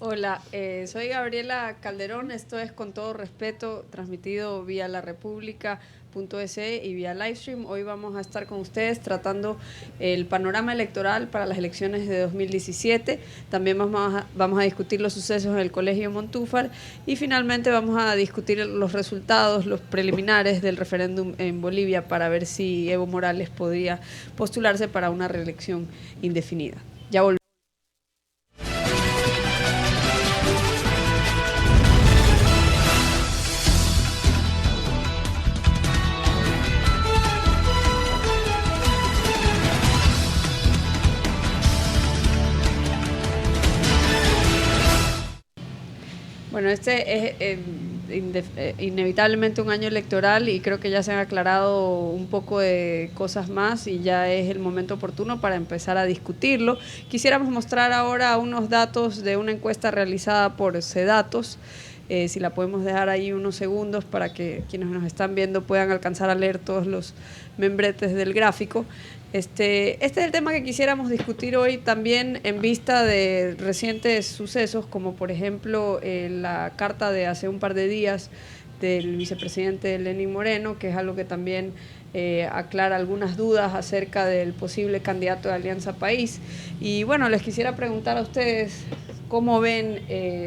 Hola, soy Gabriela Calderón, esto es Con Todo Respeto, transmitido vía larepublica.es y vía Livestream. Hoy vamos a estar con ustedes tratando el panorama electoral para las elecciones de 2017. También vamos a discutir los sucesos en el Colegio Montúfar y finalmente vamos a discutir los resultados, los preliminares del referéndum en Bolivia para ver si Evo Morales podría postularse para una reelección indefinida. Ya volvemos. Bueno, este es inevitablemente un año electoral y creo que ya se han aclarado un poco de cosas más y ya es el momento oportuno para empezar a discutirlo. Quisiéramos mostrar ahora unos datos de una encuesta realizada por CEDATOS. Si la podemos dejar ahí unos segundos para que quienes nos están viendo puedan alcanzar a leer todos los membretes del gráfico. Este es el tema que quisiéramos discutir hoy también en vista de recientes sucesos, como por ejemplo la carta de hace un par de días del vicepresidente Lenín Moreno, que es algo que también aclara algunas dudas acerca del posible candidato de Alianza País. Y bueno, les quisiera preguntar a ustedes cómo ven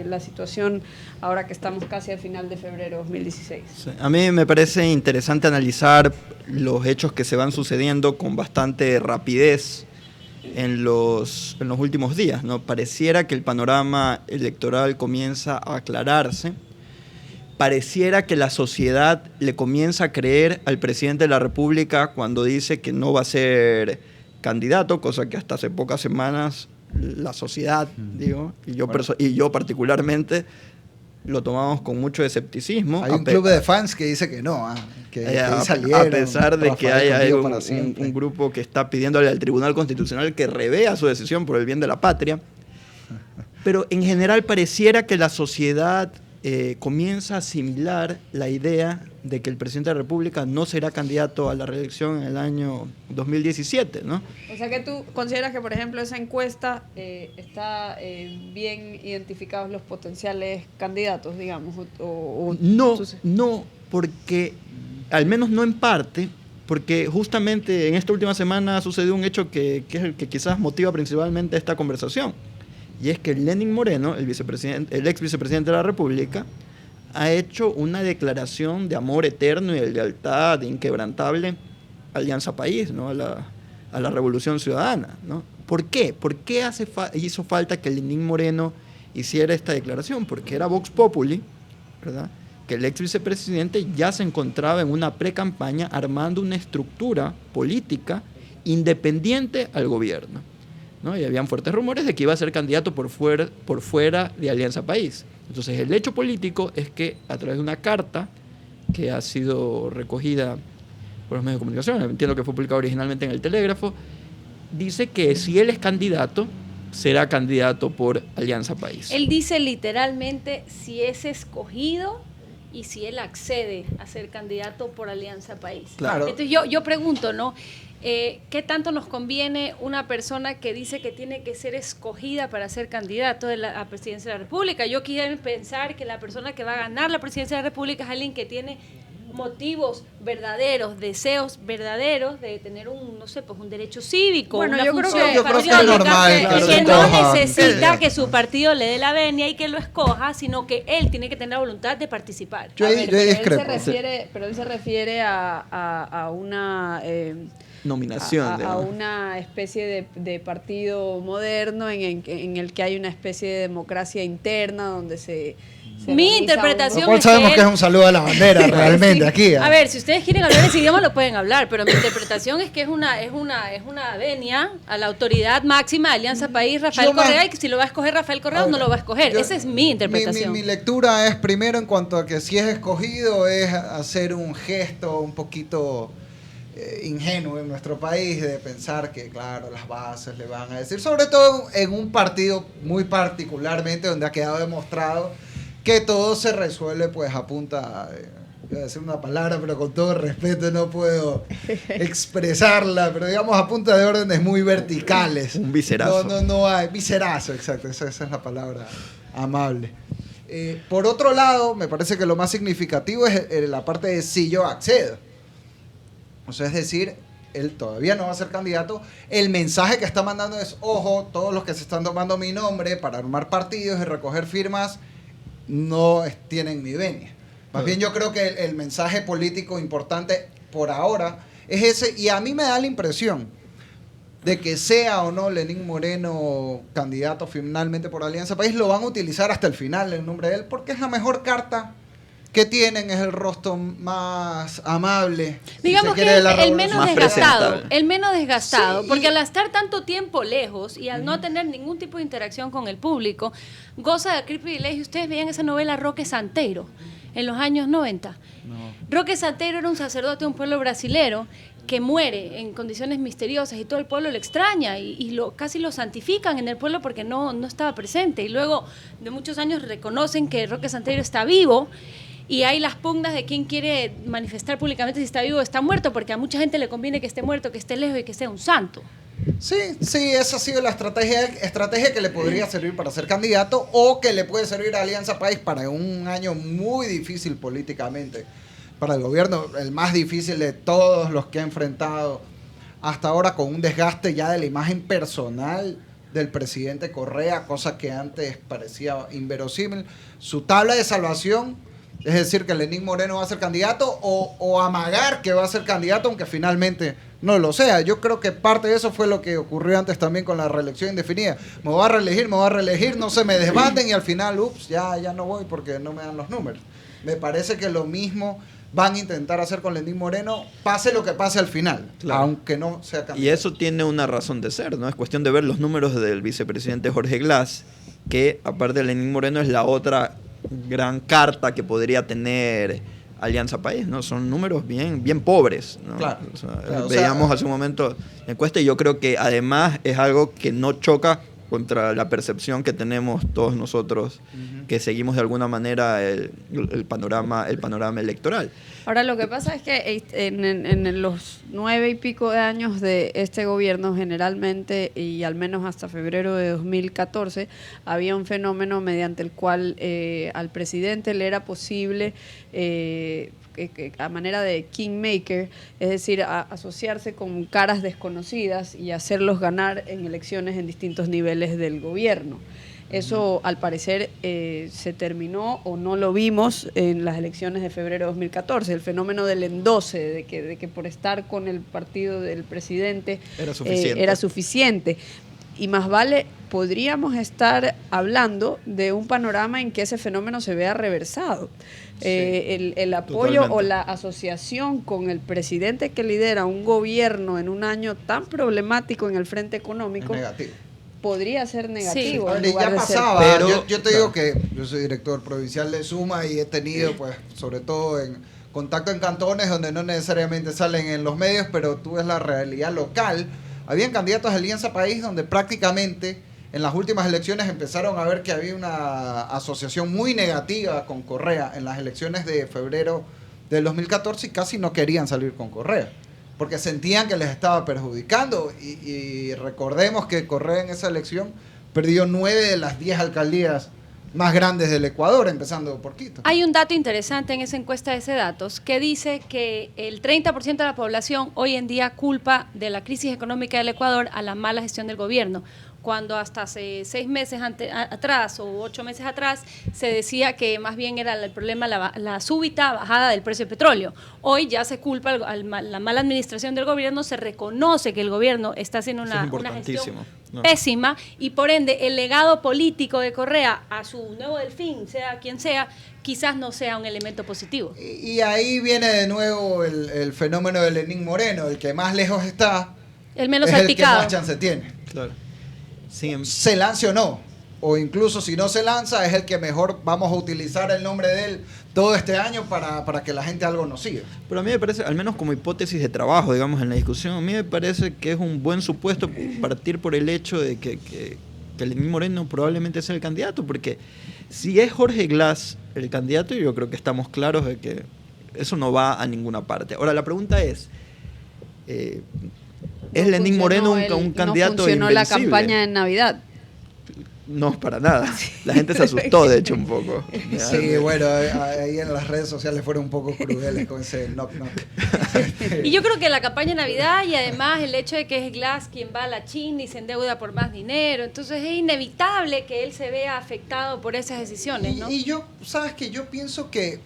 la situación ahora que estamos casi al final de febrero de 2016. Sí, a mí me parece interesante analizar los hechos que se van sucediendo con bastante rapidez en los últimos días, ¿no? Pareciera que el panorama electoral comienza a aclararse. Pareciera que la sociedad le comienza a creer al presidente de la República cuando dice que no va a ser candidato, cosa que hasta hace pocas semanas la sociedad, digo, y yo particularmente, lo tomamos con mucho escepticismo. Hay un club de fans que dice que no, que salieron, a pesar de que hay un grupo que está pidiéndole al Tribunal Constitucional que revea su decisión por el bien de la patria. Pero en general pareciera que la sociedad comienza a asimilar la idea de que el presidente de la República no será candidato a la reelección en el año 2017, ¿no? O sea que tú consideras que, por ejemplo, esa encuesta está bien identificados los potenciales candidatos, digamos, No, porque, al menos no en parte, porque justamente en esta última semana sucedió un hecho que es el que quizás motiva principalmente esta conversación. Y es que Lenín Moreno, el ex vicepresidente de la República, ha hecho una declaración de amor eterno y de lealtad inquebrantable a Alianza País, ¿no? a la Revolución Ciudadana, ¿no? ¿Por qué? ¿Por qué hizo falta que Lenín Moreno hiciera esta declaración? Porque era Vox Populi, ¿verdad? Que el ex vicepresidente ya se encontraba en una pre-campaña armando una estructura política independiente al gobierno, ¿no? Y habían fuertes rumores de que iba a ser candidato por fuera de Alianza País. Entonces el hecho político es que a través de una carta que ha sido recogida por los medios de comunicación, entiendo que fue publicada originalmente en El Telégrafo, dice que si él es candidato, será candidato por Alianza País. Él dice literalmente si es escogido y si él accede a ser candidato por Alianza País. Claro. Entonces yo pregunto, ¿no? ¿Qué tanto nos conviene una persona que dice que tiene que ser escogida para ser candidato a la presidencia de la República? Yo quiero pensar que la persona que va a ganar la presidencia de la República es alguien que tiene motivos verdaderos, deseos verdaderos de tener un derecho cívico, bueno, una yo creo función que es normal, que no necesita que su partido le dé la venia y que lo escoja, sino que él tiene que tener la voluntad de participar. Yo discrepo. Pero él se refiere a una nominación a una especie de partido moderno en el que hay una especie de democracia interna donde mi interpretación es sabemos que es un saludo a la bandera realmente sí. aquí. A ver, si ustedes quieren hablar ese idioma lo pueden hablar, pero mi interpretación es que es una venia a la autoridad máxima de Alianza País, Rafael Correa, y que si lo va a escoger Rafael Correa no lo va a escoger. Esa es mi interpretación. Mi lectura es primero en cuanto a que si es escogido es hacer un gesto un poquito ingenuo en nuestro país de pensar que, claro, las bases le van a decir, sobre todo en un partido muy particularmente donde ha quedado demostrado que todo se resuelve pues a punta, voy a decir una palabra, pero con todo respeto no puedo expresarla, pero digamos a punta de órdenes muy verticales. Un viserazo. No hay, viserazo, exacto, esa es la palabra amable. Por otro lado, me parece que lo más significativo es la parte de si yo accedo. O sea, es decir, él todavía no va a ser candidato. El mensaje que está mandando es, ojo, todos los que se están tomando mi nombre para armar partidos y recoger firmas no tienen mi venia. Más bien yo creo que el mensaje político importante por ahora es ese, y a mí me da la impresión de que sea o no Lenín Moreno candidato finalmente por Alianza País, lo van a utilizar hasta el final el nombre de él, porque es la mejor carta que tienen, es el rostro más amable. Digamos si que es el menos desgastado, Sí, porque al estar tanto tiempo lejos y al no tener ningún tipo de interacción con el público, goza de aquel privilegio. Ustedes veían esa novela Roque Santeiro en los años 90. No. Roque Santeiro era un sacerdote de un pueblo brasilero que muere en condiciones misteriosas y todo el pueblo lo extraña y casi lo santifican en el pueblo porque no estaba presente. Y luego de muchos años reconocen que Roque Santeiro está vivo y hay las pugnas de quién quiere manifestar públicamente si está vivo o está muerto, porque a mucha gente le conviene que esté muerto, que esté lejos y que sea un santo. Sí, esa ha sido la estrategia que le podría servir para ser candidato o que le puede servir a Alianza País para un año muy difícil políticamente para el gobierno, el más difícil de todos los que ha enfrentado hasta ahora, con un desgaste ya de la imagen personal del presidente Correa, cosa que antes parecía inverosímil. Su tabla de salvación es decir que Lenín Moreno va a ser candidato o amagar que va a ser candidato, aunque finalmente no lo sea. Yo creo que parte de eso fue lo que ocurrió antes también con la reelección indefinida. Me voy a reelegir, no se me desbanden y al final, ya no voy porque no me dan los números. Me parece que lo mismo van a intentar hacer con Lenín Moreno, pase lo que pase al final, claro, aunque no sea candidato. Y eso tiene una razón de ser, ¿no? Es cuestión de ver los números del vicepresidente Jorge Glass, que aparte de Lenín Moreno es la otra gran carta que podría tener Alianza País, ¿no? Son números bien pobres, ¿no? Claro, veíamos hace un momento la encuesta y yo creo que además es algo que no choca contra la percepción que tenemos todos nosotros, que seguimos de alguna manera el panorama electoral. Ahora, lo que pasa es que en los 9 y pico de años de este gobierno, generalmente, y al menos hasta febrero de 2014, había un fenómeno mediante el cual al presidente le era posible, a manera de kingmaker, es decir, asociarse con caras desconocidas y hacerlos ganar en elecciones en distintos niveles del gobierno. Eso, al parecer, se terminó o no lo vimos en las elecciones de febrero de 2014. El fenómeno del endose, de que por estar con el partido del presidente era suficiente. Y más vale, podríamos estar hablando de un panorama en que ese fenómeno se vea reversado. Sí, el apoyo totalmente, o la asociación con el presidente que lidera un gobierno en un año tan problemático en el frente económico podría ser negativo. Sí. Ya pasaba, pero yo te digo que yo soy director provincial de Suma y he tenido, pues, sobre todo en contacto en cantones donde no necesariamente salen en los medios, pero tú ves la realidad local. Habían candidatos de Alianza País donde prácticamente en las últimas elecciones empezaron a ver que había una asociación muy negativa con Correa en las elecciones de febrero del 2014 y casi no querían salir con Correa porque sentían que les estaba perjudicando y recordemos que Correa en esa elección perdió 9 de las 10 alcaldías más grandes del Ecuador, empezando por Quito. Hay un dato interesante en esa encuesta de Cedatos que dice que el 30% de la población hoy en día culpa de la crisis económica del Ecuador a la mala gestión del gobierno, cuando hasta hace 6 meses atrás o 8 meses atrás se decía que más bien era el problema la súbita bajada del precio del petróleo. Hoy ya se culpa la mala administración del gobierno, se reconoce que el gobierno está haciendo una gestión pésima y por ende el legado político de Correa a su nuevo delfín, sea quien sea, quizás no sea un elemento positivo. Y ahí viene de nuevo el fenómeno de Lenín Moreno, el que más lejos está, el menos es salpicado, el que más chance tiene. Claro. Sí. Se lance o no, o incluso si no se lanza, es el que mejor vamos a utilizar el nombre de él todo este año para que la gente algo nos siga. Pero a mí me parece, al menos como hipótesis de trabajo, digamos, en la discusión, a mí me parece que es un buen supuesto partir por el hecho de que Lenín Moreno probablemente sea el candidato, porque si es Jorge Glass el candidato, yo creo que estamos claros de que eso no va a ninguna parte. Ahora, la pregunta es ¿es Lenín Moreno un candidato invencible? No funcionó la campaña de Navidad. No, para nada. La gente se asustó, de hecho, un poco. Sí, bueno, ahí en las redes sociales fueron un poco crueles con ese knock knock. Y yo creo que la campaña de Navidad y además el hecho de que es Glass quien va a la China y se endeuda por más dinero, entonces es inevitable que él se vea afectado por esas decisiones, ¿no? Y yo, sabes que yo pienso que,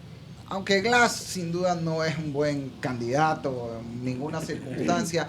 aunque Glass sin duda no es un buen candidato en ninguna circunstancia,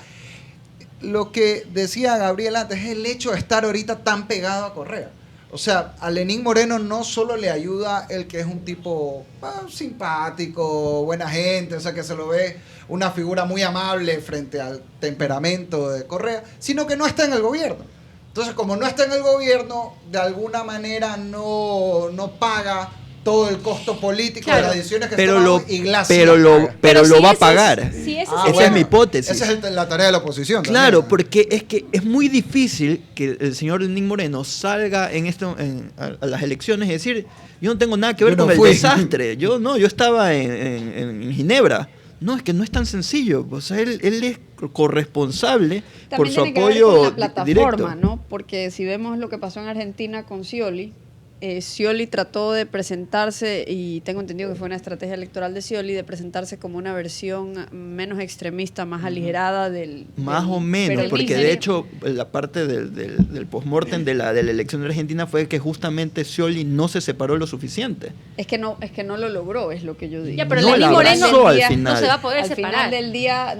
lo que decía Gabriel antes es el hecho de estar ahorita tan pegado a Correa. O sea, a Lenín Moreno no solo le ayuda el que es un tipo simpático, buena gente, o sea, que se lo ve una figura muy amable frente al temperamento de Correa, sino que no está en el gobierno. Entonces, como no está en el gobierno, de alguna manera no paga todo el costo político de las decisiones que tomamos y Glass pero lo va a pagar. Esa es mi hipótesis. Esa es la tarea de la oposición. Claro, también. porque es que es muy difícil que el señor Lenín Moreno salga a las elecciones y decir, yo no tengo nada que ver con el desastre. Yo estaba en Ginebra. No, es que no es tan sencillo. O sea, él es corresponsable también por su tiene que ver apoyo con la plataforma, directo. ¿no? Porque si vemos lo que pasó en Argentina con Scioli, Scioli trató de presentarse, y tengo entendido que fue una estrategia electoral de Scioli, de presentarse como una versión menos extremista, más aligerada del Más o menos, porque de hecho la parte del postmortem de la elección de Argentina fue que justamente Scioli no se separó lo suficiente. Es que no lo logró, es lo que yo digo. Ya, pero No, Lenín la Moreno abrazó al no final. se va a poder Al separar. final del día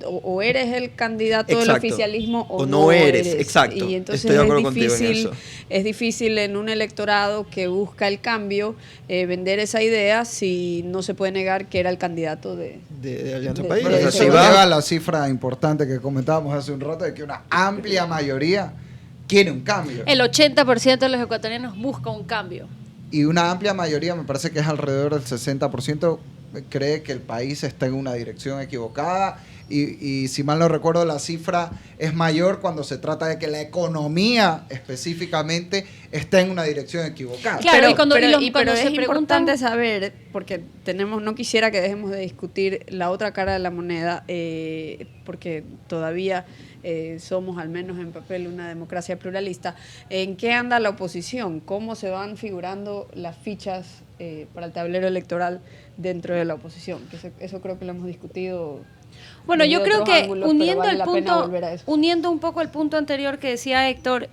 o eres el candidato Exacto. del oficialismo o no eres. Exacto. Y entonces estoy de acuerdo contigo en eso. es difícil en un electorado que busca el cambio vender esa idea si no se puede negar que era el candidato de Alianza de- País. Pero de- eso si lleva va- a la cifra importante que comentábamos hace un rato de que una amplia mayoría quiere un cambio. El 80% de los ecuatorianos busca un cambio. Y una amplia mayoría, me parece que es alrededor del 60%, cree que el país está en una dirección equivocada. Y si mal no recuerdo, la cifra es mayor cuando se trata de que la economía específicamente está en una dirección equivocada. Claro, pero, y cuando pero se es preguntan- importante saber, porque no quisiera que dejemos de discutir la otra cara de la moneda, porque todavía somos, al menos en papel, una democracia pluralista. ¿En qué anda la oposición? ¿Cómo se van figurando las fichas para el tablero electoral dentro de la oposición? Que eso creo que lo hemos discutido. Bueno, yo desde creo otros que ángulos, pero uniendo vale el la pena punto, volver a eso. uniendo un poco el punto anterior que decía Héctor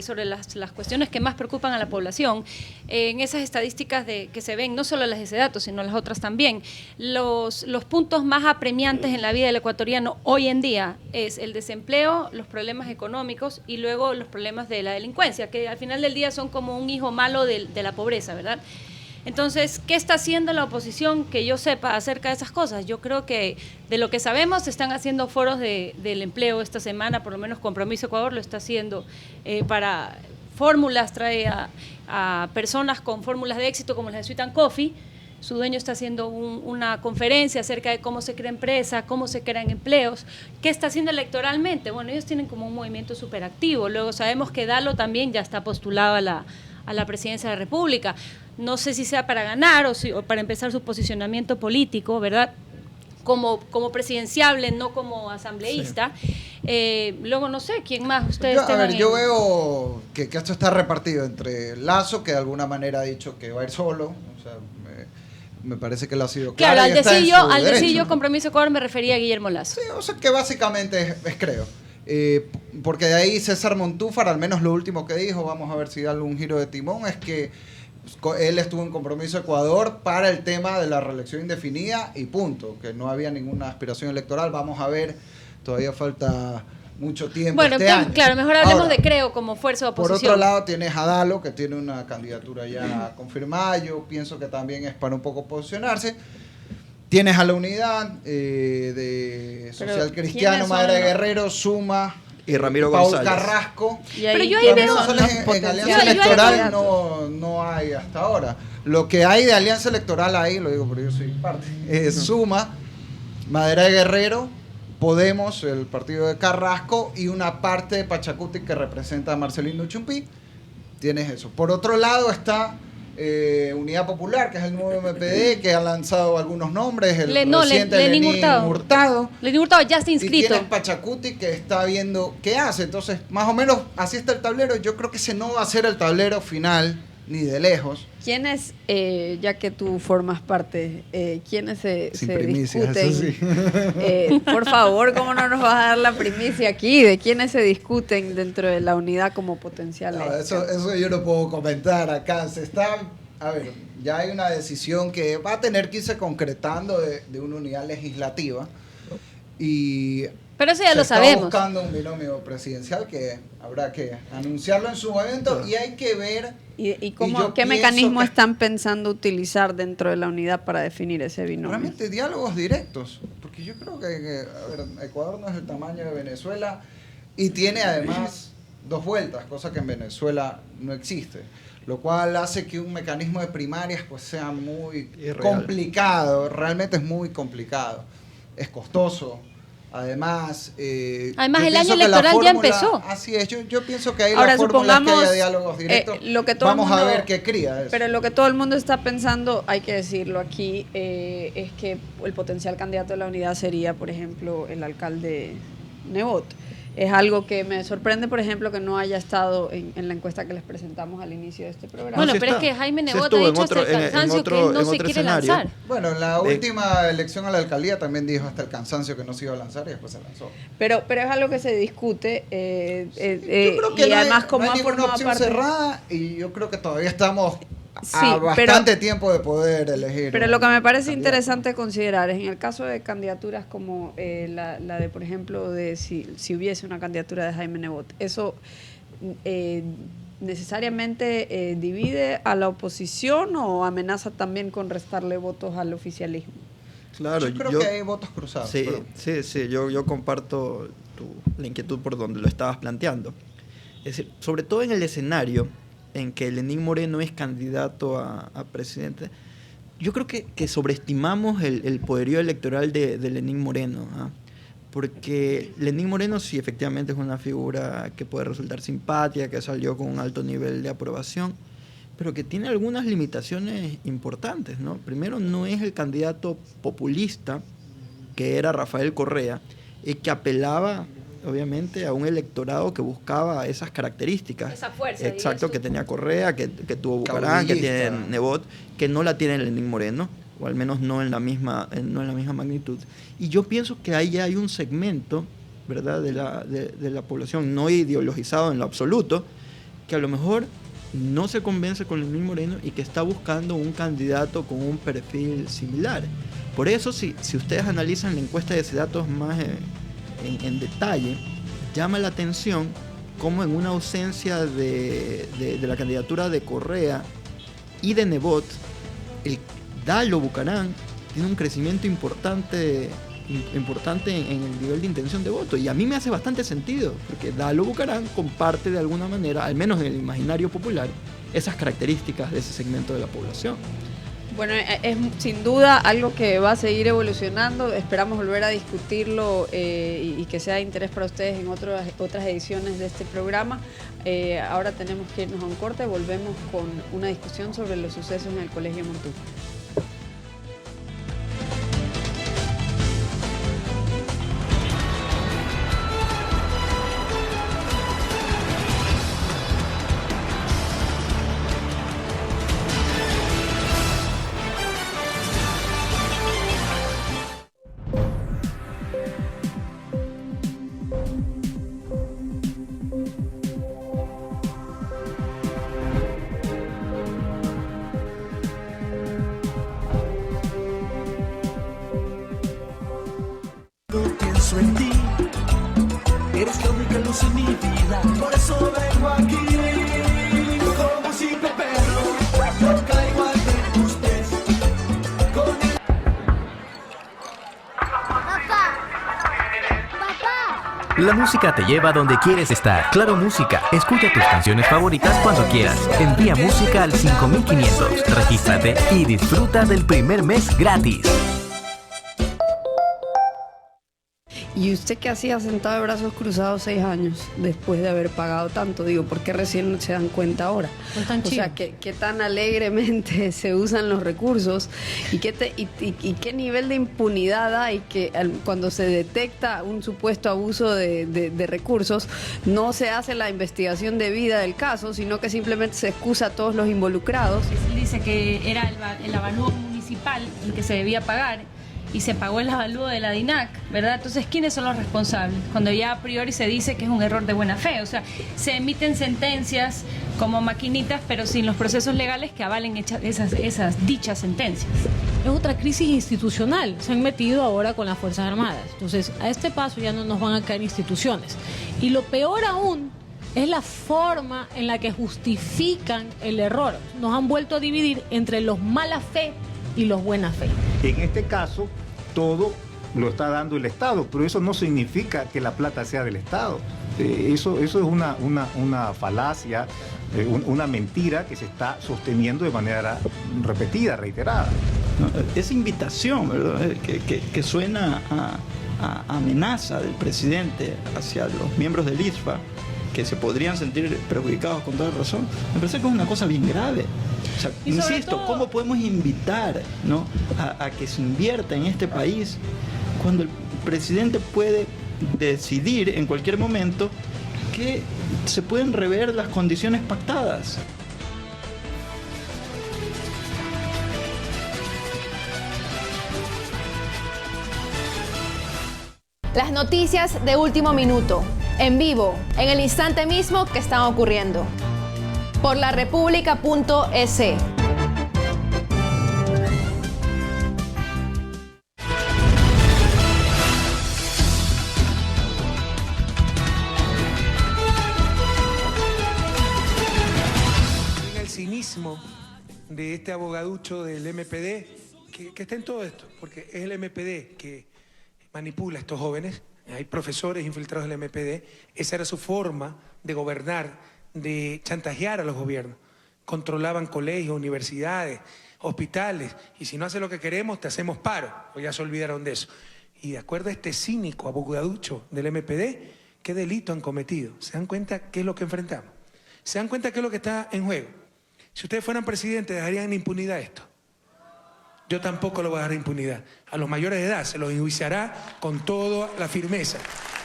sobre las cuestiones que más preocupan a la población, en esas estadísticas que se ven, no solo las de ese dato, sino las otras también, los puntos más apremiantes en la vida del ecuatoriano hoy en día es el desempleo, los problemas económicos y luego los problemas de la delincuencia, que al final del día son como un hijo malo de la pobreza, ¿verdad? Entonces, ¿qué está haciendo la oposición que yo sepa acerca de esas cosas? Yo creo que de lo que sabemos se están haciendo foros del empleo esta semana, por lo menos Compromiso Ecuador lo está haciendo para fórmulas, trae a personas con fórmulas de éxito como las de Sweet and Coffee. Su dueño está haciendo una conferencia acerca de cómo se crea empresa, cómo se crean empleos. ¿Qué está haciendo electoralmente? Bueno, ellos tienen como un movimiento súper activo. Luego sabemos que Dalo también ya está postulado a la presidencia de la República. No sé si sea para ganar o para empezar su posicionamiento político, ¿verdad? Como presidenciable, no como asambleísta. Sí. Luego no sé, ¿quién más? Ustedes yo veo que esto está repartido entre Lasso, que de alguna manera ha dicho que va a ir solo. O sea, me parece que lo ha sido claro. Claro, al decir yo Compromiso Ecuador me refería a Guillermo Lasso. Sí, o sea que básicamente es creo. Porque de ahí César Montúfar, al menos lo último que dijo, vamos a ver si da un giro de timón, es que él estuvo en Compromiso Ecuador para el tema de la reelección indefinida y punto, que no había ninguna aspiración electoral. Vamos a ver, todavía falta mucho tiempo. Bueno, año. Claro, mejor hablemos ahora, de Creo como fuerza de oposición. Por otro lado tienes a Dalo, que tiene una candidatura ya confirmada, yo pienso que también es para un poco posicionarse. Tienes a la unidad de Social Cristiano, Madre de Guerrero, Suma y Ramiro Paul González. Carrasco. Pero yo ahí veo en alianza electoral no hay hasta ahora. Lo que hay de alianza electoral ahí, lo digo porque yo soy parte, es Suma, Madera de Guerrero, Podemos, el partido de Carrasco y una parte de Pachacuti que representa a Marcelino Chumpí. Tienes eso. Por otro lado está Unidad Popular, que es el nuevo MPD, que ha lanzado algunos nombres, el Lenín Hurtado. Lenín Hurtado ya está inscrito. Y tienes Pachacuti, que está viendo qué hace. Entonces, más o menos, así está el tablero. Yo creo que ese no va a ser el tablero final, ni de lejos. ¿Quiénes, ya que tú formas parte, quiénes se primicias, discuten? eso sí. Por favor, ¿cómo no nos vas a dar la primicia aquí? ¿De quiénes se discuten dentro de la unidad como potenciales? No, eso yo no puedo comentar acá. A ver, ya hay una decisión que va a tener que irse concretando de una unidad legislativa. Pero eso ya lo está sabemos. buscando un binomio presidencial que habrá que anunciarlo en su momento y hay que ver. ¿Qué mecanismo están pensando utilizar dentro de la unidad para definir ese binomio? Realmente diálogos directos, porque yo creo que a ver, Ecuador no es el tamaño de Venezuela y tiene además 2 vueltas, cosa que en Venezuela no existe, lo cual hace que un mecanismo de primarias pues sea muy complicado, realmente es muy complicado, es costoso. Además, el año electoral ya empezó. Así es, yo pienso que ahí ahora, la fórmula es que haya diálogos directos. Vamos a ver qué cría eso. Pero lo que todo el mundo está pensando, hay que decirlo aquí, es que el potencial candidato de la unidad sería, por ejemplo, el alcalde Nebot. Es algo que me sorprende, por ejemplo, que no haya estado en la encuesta que les presentamos al inicio de este programa. Bueno, sí pero está. es que Jaime Sí Nebot ha dicho hasta el cansancio que él no se quiere escenario. lanzar. Bueno, en la última elección a la alcaldía también dijo hasta el cansancio que no se iba a lanzar y después se lanzó. Pero es algo que se discute yo creo que y además no como hay ha ninguna formado opción parte cerrada y yo creo que todavía estamos Sí, a bastante tiempo de poder elegir. Pero lo que me parece interesante considerar es en el caso de candidaturas como la de, por ejemplo, de si hubiese una candidatura de Jaime Nebot, eso necesariamente divide a la oposición o amenaza también con restarle votos al oficialismo. Claro, yo creo que hay votos cruzados. Sí, yo comparto la inquietud por donde lo estabas planteando. Es decir, sobre todo en el escenario en que Lenín Moreno es candidato a presidente, yo creo que sobreestimamos el poderío electoral de Lenín Moreno, ¿ah? Porque Lenín Moreno sí efectivamente es una figura que puede resultar simpática, que salió con un alto nivel de aprobación, pero que tiene algunas limitaciones importantes, ¿no? Primero, no es el candidato populista que era Rafael Correa, y que apelaba obviamente a un electorado que buscaba esas características. Esa fuerza. Exacto, que tenía Correa, que tuvo Bucarán, que tiene Nebot, que no la tiene Lenín Moreno, o al menos no en la misma magnitud. Y yo pienso que ahí hay un segmento, ¿verdad?, de la población no ideologizado en lo absoluto, que a lo mejor no se convence con Lenín Moreno y que está buscando un candidato con un perfil similar. Por eso, si ustedes analizan la encuesta de datos más en detalle, llama la atención cómo en una ausencia de la candidatura de Correa y de Nebot, el Dalo Bucarán tiene un crecimiento importante en el nivel de intención de voto, y a mí me hace bastante sentido, porque Dalo Bucarán comparte de alguna manera, al menos en el imaginario popular, esas características de ese segmento de la población. Bueno, es sin duda algo que va a seguir evolucionando. Esperamos volver a discutirlo y que sea de interés para ustedes en otras ediciones de este programa. Ahora tenemos que irnos a un corte. Volvemos con una discusión sobre los sucesos en el Colegio Montúfar. Pienso en ti, eres la única luz en mi vida, por eso vengo aquí, como simple perro, no caigo ante tus pies, con el... Papá. La música te lleva donde quieres estar. Claro Música. Escucha tus canciones favoritas cuando quieras. Envía música al 5500. Regístrate y disfruta del primer mes gratis. ¿Y usted qué hacía sentado de brazos cruzados 6 años después de haber pagado tanto? Digo, ¿por qué recién se dan cuenta ahora? No tan O sea, ¿qué tan alegremente se usan los recursos y qué nivel de impunidad hay que cuando se detecta un supuesto abuso de recursos, no se hace la investigación debida del caso, sino que simplemente se excusa a todos los involucrados? Él dice que era el avalúo municipal el que se debía pagar y se pagó el avalúo de la DINAC, ¿verdad? Entonces, ¿quiénes son los responsables? Cuando ya a priori se dice que es un error de buena fe, o sea, se emiten sentencias como maquinitas, pero sin los procesos legales que avalen esas dichas sentencias. Es otra crisis institucional. Se han metido ahora con las Fuerzas Armadas. Entonces, a este paso ya no nos van a caer instituciones. Y lo peor aún es la forma en la que justifican el error. Nos han vuelto a dividir entre los mala fe y los buena fe. En este caso, todo lo está dando el Estado, pero eso no significa que la plata sea del Estado. Eso es una falacia, una mentira que se está sosteniendo de manera repetida, reiterada. No, esa invitación, ¿verdad?, que suena a amenaza del presidente hacia los miembros del ISFA, que se podrían sentir perjudicados con toda razón, me parece que es una cosa bien grave. O sea, insisto, todo, ¿cómo podemos invitar, ¿no?, a que se invierta en este país cuando el presidente puede decidir en cualquier momento que se pueden rever las condiciones pactadas? Las noticias de último minuto, en vivo, en el instante mismo que están ocurriendo. Por larepublica.es. El cinismo de este abogaducho del MPD, que está en todo esto, porque es el MPD que manipula a estos jóvenes. Hay profesores infiltrados del MPD. Esa era su forma de gobernar, de chantajear a los gobiernos. Controlaban colegios, universidades, hospitales, y si no haces lo que queremos, te hacemos paro. O ya se olvidaron de eso. Y de acuerdo a este cínico abogaducho del MPD, ¿qué delito han cometido? ¿Se dan cuenta qué es lo que enfrentamos? ¿Se dan cuenta qué es lo que está en juego? Si ustedes fueran presidentes, ¿dejarían en impunidad esto? Yo tampoco lo voy a dejar en impunidad. A los mayores de edad se los enjuiciará con toda la firmeza.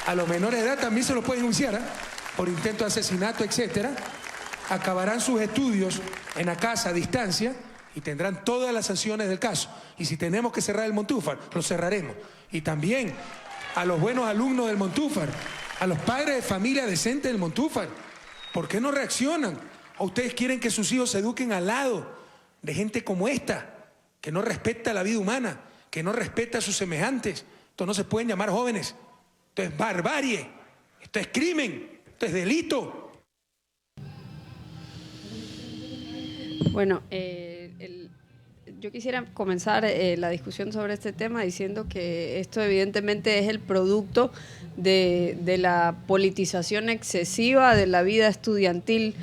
A los menores de edad también se los puede enjuiciar, por intento de asesinato, etcétera. Acabarán sus estudios en la casa a distancia y tendrán todas las sanciones del caso. Y si tenemos que cerrar el Montúfar, lo cerraremos. Y también a los buenos alumnos del Montúfar, a los padres de familia decentes del Montúfar, ¿por qué no reaccionan? ¿O ustedes quieren que sus hijos se eduquen al lado de gente como esta, que no respeta la vida humana, que no respeta a sus semejantes? Esto no se pueden llamar jóvenes. Esto es barbarie, esto es crimen, esto es delito. Bueno, yo quisiera comenzar la discusión sobre este tema diciendo que esto evidentemente es el producto de la politización excesiva de la vida estudiantil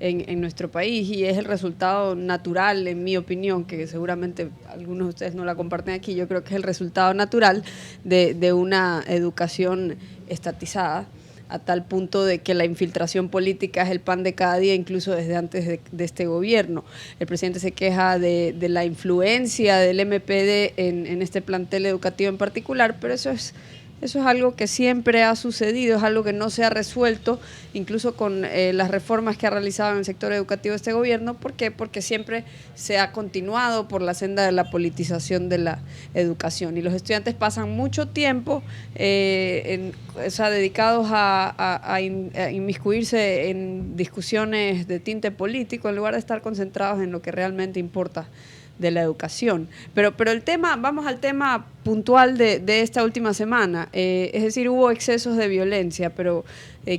en nuestro país, y es el resultado natural, en mi opinión, que seguramente algunos de ustedes no la comparten aquí. Yo creo que es el resultado natural de una educación estatizada, a tal punto de que la infiltración política es el pan de cada día, incluso desde antes de este gobierno. El presidente se queja de la influencia del MPD en este plantel educativo en particular, pero eso es algo que siempre ha sucedido, es algo que no se ha resuelto, incluso con las reformas que ha realizado en el sector educativo este gobierno. ¿Por qué? Porque siempre se ha continuado por la senda de la politización de la educación. Y los estudiantes pasan mucho tiempo dedicados a inmiscuirse en discusiones de tinte político, en lugar de estar concentrados en lo que realmente importa de la educación. Pero el tema, vamos al tema puntual de esta última semana. Es decir, hubo excesos de violencia, pero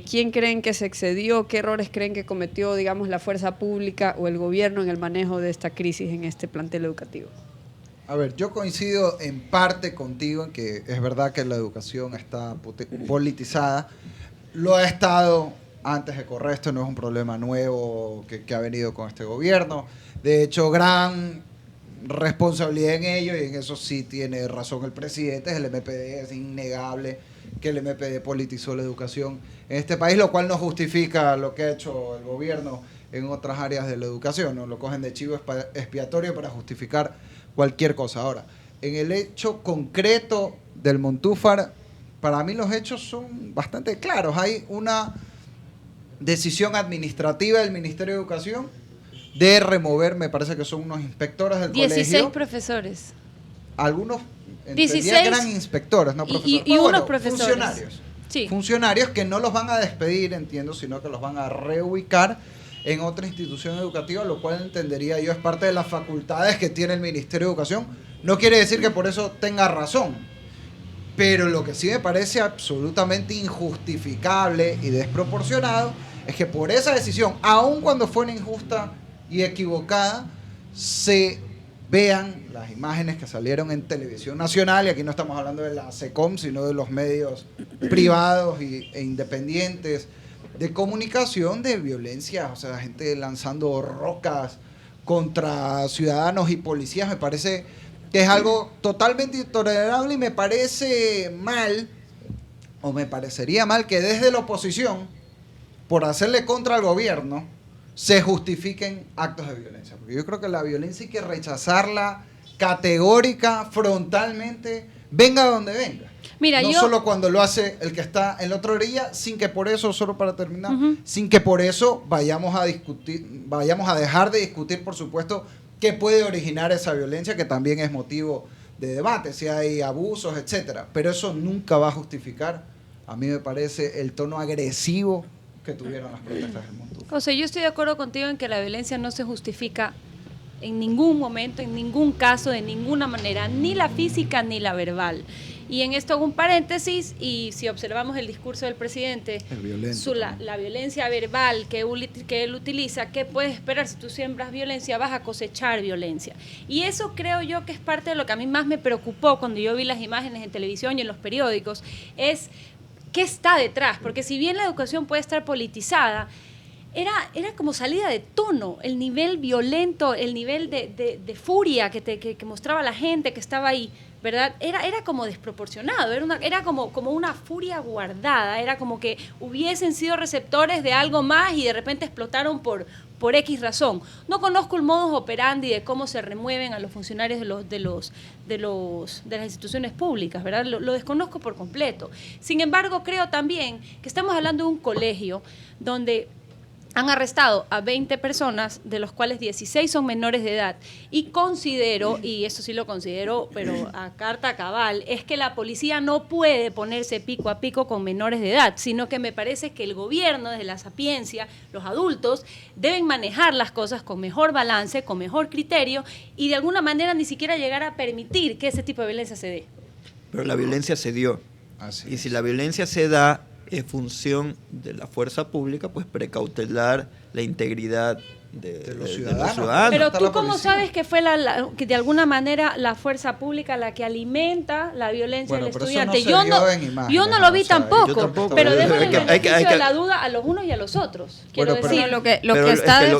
¿quién creen que se excedió? ¿Qué errores creen que cometió, digamos, la fuerza pública o el gobierno en el manejo de esta crisis en este plantel educativo? A ver, yo coincido en parte contigo en que es verdad que la educación está politizada. Lo ha estado antes de correr. Esto no es un problema nuevo que ha venido con este gobierno. De hecho, gran responsabilidad en ello, y en eso sí tiene razón el presidente, es el MPD. Es innegable que el MPD politizó la educación en este país, lo cual no justifica lo que ha hecho el gobierno en otras áreas de la educación, ¿no? Lo cogen de chivo expiatorio para justificar cualquier cosa. Ahora, en el hecho concreto del Montúfar, para mí los hechos son bastante claros. Hay una decisión administrativa del Ministerio de Educación de remover, me parece que son unos inspectores del 16 colegio. profesores. Algunos, en 16 teoría, eran inspectores, no profesores. Y unos profesores. Funcionarios. Sí. Funcionarios que no los van a despedir, entiendo, sino que los van a reubicar en otra institución educativa, lo cual entendería yo es parte de las facultades que tiene el Ministerio de Educación. No quiere decir que por eso tenga razón, pero lo que sí me parece absolutamente injustificable y desproporcionado es que por esa decisión, aun cuando fuera injusta y equivocada, se vean las imágenes que salieron en Televisión Nacional, y aquí no estamos hablando de la SECOM, sino de los medios privados e independientes de comunicación, de violencia, o sea, gente lanzando rocas contra ciudadanos y policías. Me parece que es algo totalmente intolerable, y me parece mal, o me parecería mal, que desde la oposición, por hacerle contra al gobierno, se justifiquen actos de violencia. Porque yo creo que la violencia hay que rechazarla categórica, frontalmente, venga de donde venga. Mira, no solo cuando lo hace el que está en la otra orilla, sin que por eso, solo para terminar, sin que por eso vayamos a dejar de discutir, por supuesto, qué puede originar esa violencia, que también es motivo de debate, si hay abusos, etcétera. Pero eso nunca va a justificar, a mí me parece, el tono agresivo que tuvieron las protestas del Montúfar. O sea, yo estoy de acuerdo contigo en que la violencia no se justifica en ningún momento, en ningún caso, de ninguna manera, ni la física ni la verbal. Y en esto hago un paréntesis, y si observamos el discurso del presidente, la violencia verbal que él utiliza, ¿qué puedes esperar? Si tú siembras violencia, vas a cosechar violencia. Y eso creo yo que es parte de lo que a mí más me preocupó cuando yo vi las imágenes en televisión y en los periódicos, es qué está detrás. Porque si bien la educación puede estar politizada, era como salida de tono, el nivel violento, el nivel de furia que mostraba la gente que estaba ahí, ¿verdad? Era como desproporcionado, era como una furia guardada, era como que hubiesen sido receptores de algo más y de repente explotaron por X razón. No conozco el modus operandi de cómo se remueven a los funcionarios de las instituciones públicas, ¿verdad? Lo desconozco por completo. Sin embargo, creo también que estamos hablando de un colegio donde han arrestado a 20 personas, de los cuales 16 son menores de edad. Y considero, y eso sí lo considero, pero a carta cabal, es que la policía no puede ponerse pico a pico con menores de edad, sino que me parece que el gobierno, desde la sapiencia, los adultos, deben manejar las cosas con mejor balance, con mejor criterio, y de alguna manera ni siquiera llegar a permitir que ese tipo de violencia se dé. Pero la violencia se dio. Y si la violencia se da, es función de la fuerza pública, pues precautelar la integridad de los ciudadanos. Pero tú cómo sabes que fue que de alguna manera la fuerza pública la que alimenta la violencia del estudiante. Yo no lo vi tampoco, pero démosle el beneficio de la duda a los unos y a los otros. Quiero decir, lo que está de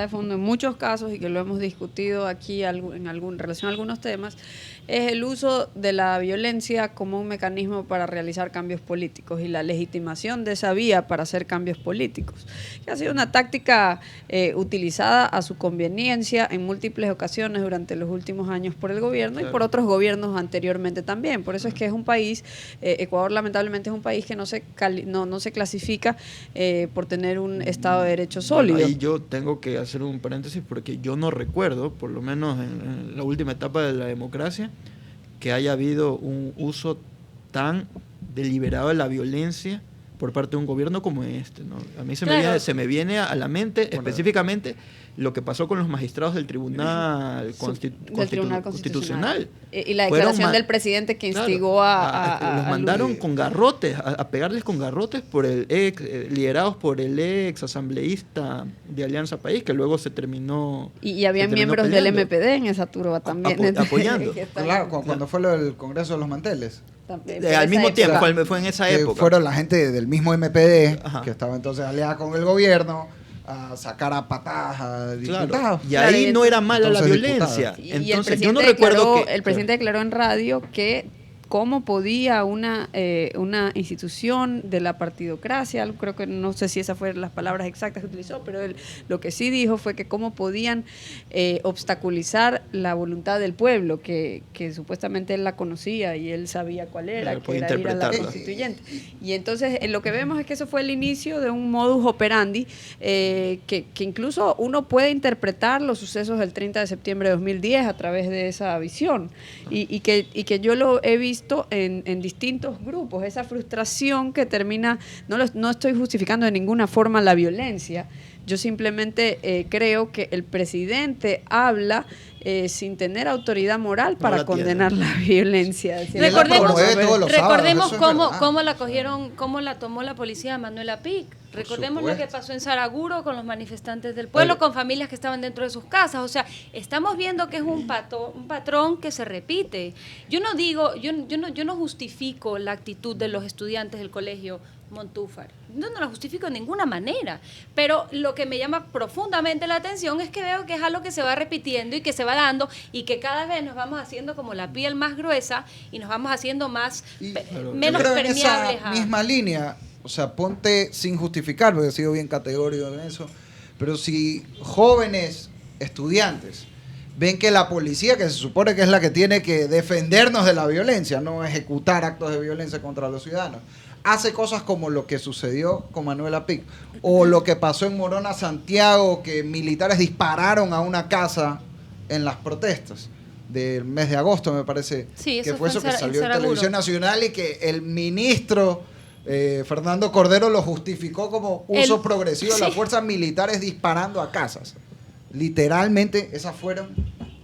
fondo en muchos casos, y que lo hemos discutido aquí en relación a algunos temas, es el uso de la violencia como un mecanismo para realizar cambios políticos y la legitimación de esa vía para hacer cambios políticos, que ha sido una táctica utilizada a su conveniencia en múltiples ocasiones durante los últimos años por el gobierno y por otros gobiernos anteriormente también. Por eso es que es un país, Ecuador lamentablemente es un país que no se clasifica por tener un Estado de Derecho sólido. Ahí yo tengo que hacer un paréntesis, porque yo no recuerdo, por lo menos en la última etapa de la democracia, que haya habido un uso tan deliberado de la violencia por parte de un gobierno como este, ¿no? A mí se me viene a la mente específicamente lo que pasó con los magistrados del Tribunal Constitucional. Y la declaración del presidente que instigó los mandaron con garrotes, a pegarles con garrotes liderados por el ex asambleísta de Alianza País, que luego se terminó. Y había miembros del MPD en esa turba también. Apoyando. Claro, cuando fue lo del Congreso de los Manteles. Al mismo tiempo, fue en esa época. Fueron la gente del mismo MPD, que estaba entonces aliada con el gobierno, a sacar a patadas a diputados. Claro. Y ahí no era mala la violencia. Y el presidente declaró en radio que cómo podía una institución de la partidocracia, creo que no sé si esas fueron las palabras exactas que utilizó, pero él lo que sí dijo fue que cómo podían obstaculizar la voluntad del pueblo, que supuestamente él la conocía y él sabía cuál era, que era ir a la constituyente. Y entonces lo que vemos es que eso fue el inicio de un modus operandi que incluso uno puede interpretar los sucesos del 30 de septiembre de 2010 a través de esa visión y que yo lo he visto en distintos grupos, esa frustración que termina, no estoy justificando de ninguna forma la violencia, yo simplemente creo que el presidente habla sin tener autoridad moral para condenar la violencia. Recordemos cómo la cogieron, cómo la tomó la policía a Manuela Pic. Recordemos lo que pasó en Saraguro con los manifestantes del pueblo, con familias que estaban dentro de sus casas. O sea, estamos viendo que es un patrón que se repite. Yo no justifico la actitud de los estudiantes del colegio Montúfar. No la justifico de ninguna manera, pero lo que me llama profundamente la atención es que veo que es algo que se va repitiendo y que se va dando y que cada vez nos vamos haciendo como la piel más gruesa y nos vamos haciendo menos permeables. En esa misma línea, o sea, ponte sin justificar, porque he sido bien categórico en eso, pero si jóvenes estudiantes ven que la policía, que se supone que es la que tiene que defendernos de la violencia, no ejecutar actos de violencia contra los ciudadanos, hace cosas como lo que sucedió con Manuela Pic o lo que pasó en Morona, Santiago, que militares dispararon a una casa en las protestas del mes de agosto, me parece, que fue eso que salió en Televisión Nacional y que el ministro Fernando Cordero lo justificó como uso progresivo de las fuerzas militares disparando a casas. Literalmente esas fueron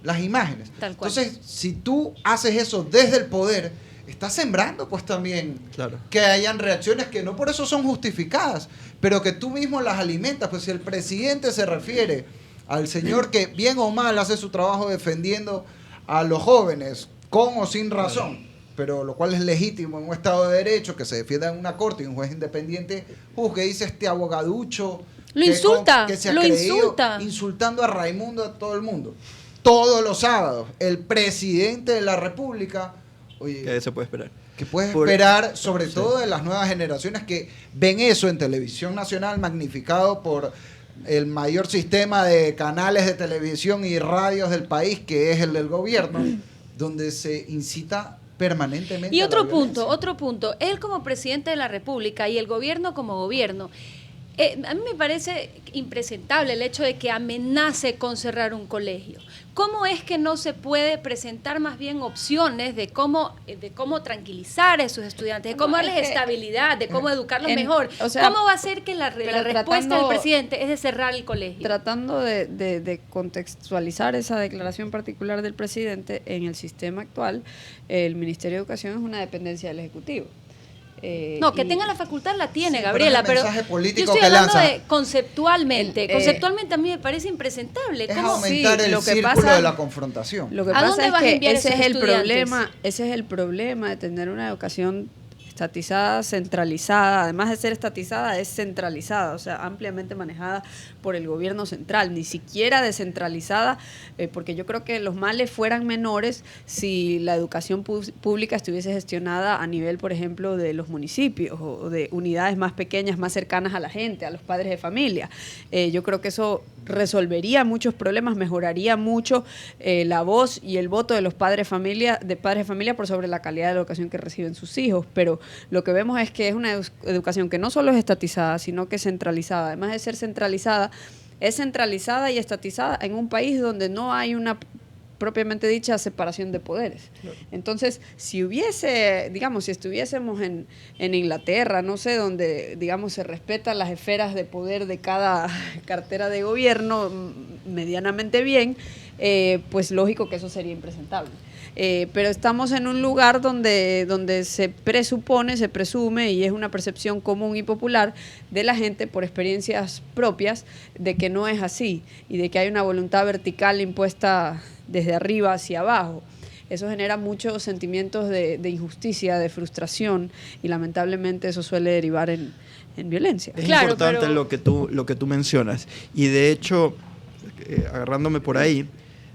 las imágenes. Entonces, si tú haces eso desde el poder, estás sembrando pues también que hayan reacciones que no por eso son justificadas, pero que tú mismo las alimentas. Pues si el presidente se refiere al señor que bien o mal hace su trabajo defendiendo a los jóvenes, con o sin razón, pero lo cual es legítimo en un Estado de Derecho, que se defienda en una corte y un juez independiente juzgue, dice este abogaducho lo insulta, que se ha creído, insultando a Raimundo, a todo el mundo. Todos los sábados, el presidente de la República. Oye, ¿qué se puede esperar? ¿Qué puedes esperar, sobre todo de las nuevas generaciones que ven eso en televisión nacional magnificado por el mayor sistema de canales de televisión y radios del país, que es el del gobierno, donde se incita permanentemente y a otro punto, él como presidente de la República y el gobierno como gobierno, a mí me parece impresentable el hecho de que amenace con cerrar un colegio. ¿Cómo es que no se puede presentar más bien opciones de cómo tranquilizar a esos estudiantes, de cómo darles estabilidad, de cómo educarlos mejor? O sea, ¿cómo va a ser que la respuesta del presidente es de cerrar el colegio? Tratando de contextualizar esa declaración particular del presidente, en el sistema actual, el Ministerio de Educación es una dependencia del Ejecutivo. Que tenga la facultad la tiene, sí, Gabriela, pero yo estoy hablando de conceptualmente. Conceptualmente a mí me parece impresentable. Es aumentar el círculo de la confrontación. Lo que pasa es que ese es el problema de tener una educación estatizada, centralizada. Además de ser estatizada, es centralizada, o sea, ampliamente manejada por el gobierno central, ni siquiera descentralizada, porque yo creo que los males fueran menores si la educación pública estuviese gestionada a nivel, por ejemplo, de los municipios o de unidades más pequeñas, más cercanas a la gente, a los padres de familia. Yo creo que eso resolvería muchos problemas, mejoraría mucho la voz y el voto de los padres de familia por sobre la calidad de la educación que reciben sus hijos, pero lo que vemos es que es una educación que no solo es estatizada, sino que es centralizada. Además de ser centralizada, es centralizada y estatizada en un país donde no hay una propiamente dicha separación de poderes. Entonces, si estuviésemos en Inglaterra, no sé, donde, digamos, se respetan las esferas de poder de cada cartera de gobierno medianamente bien, pues lógico que eso sería impresentable. Pero estamos en un lugar donde se presume, y es una percepción común y popular de la gente por experiencias propias, de que no es así y de que hay una voluntad vertical impuesta desde arriba hacia abajo. Eso genera muchos sentimientos de injusticia, de frustración, y lamentablemente eso suele derivar en violencia. Es importante lo que tú mencionas, y de hecho, agarrándome por ahí,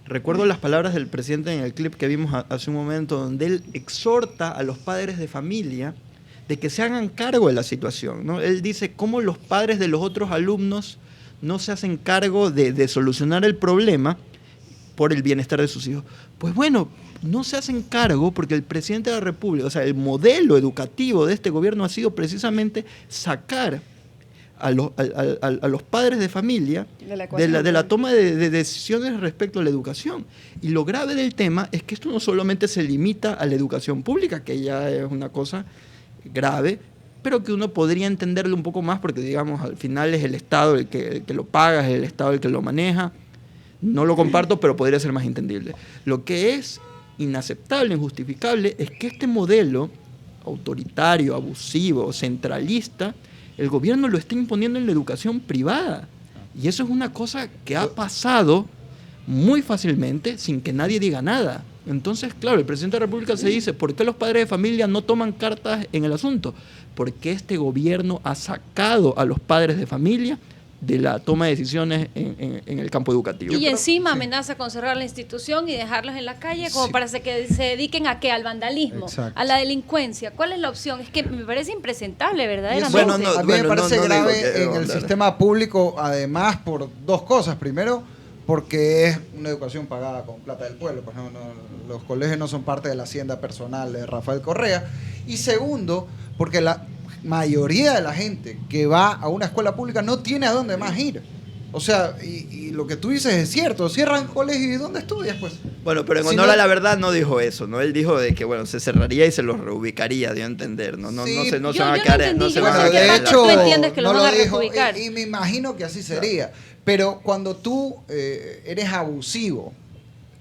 Recuerdo las palabras del presidente en el clip que vimos hace un momento, donde él exhorta a los padres de familia de que se hagan cargo de la situación, ¿no? Él dice cómo los padres de los otros alumnos no se hacen cargo de solucionar el problema por el bienestar de sus hijos. Pues bueno, no se hacen cargo porque el presidente de la República, o sea, el modelo educativo de este gobierno ha sido precisamente sacar a los padres de familia de la toma de decisiones respecto a la educación. Y lo grave del tema es que esto no solamente se limita a la educación pública, que ya es una cosa grave, pero que uno podría entenderlo un poco más porque, digamos, al final es el Estado el que lo paga, es el Estado el que lo maneja. No lo comparto, pero podría ser más entendible. Lo que es inaceptable, injustificable, es que este modelo autoritario, abusivo, centralista, el gobierno lo está imponiendo en la educación privada. Y eso es una cosa que ha pasado muy fácilmente sin que nadie diga nada. Entonces, claro, el presidente de la República se dice, ¿por qué los padres de familia no toman cartas en el asunto? Porque este gobierno ha sacado a los padres de familia de la toma de decisiones en el campo educativo. Y encima amenaza con cerrar la institución y dejarlos en la calle como para que se dediquen ¿a qué? Al vandalismo, a la delincuencia. ¿Cuál es la opción? Es que me parece impresentable, verdaderamente. Bueno, a mí me parece grave en el sistema público, además, por dos cosas. Primero, porque es una educación pagada con plata del pueblo. Pues los colegios no son parte de la hacienda personal de Rafael Correa. Y segundo, porque la mayoría de la gente que va a una escuela pública no tiene a dónde más ir. O sea, y lo que tú dices es cierto, cierran colegio y ¿dónde estudias? Pues? Bueno, pero en honor a la verdad no dijo eso, ¿no? Él dijo de que, bueno, se cerraría y se los reubicaría, dio a entender, ¿no? No se van a quedar en... De hecho, tú entiendes que no lo dijo, y me imagino que así sería. Pero cuando tú eres abusivo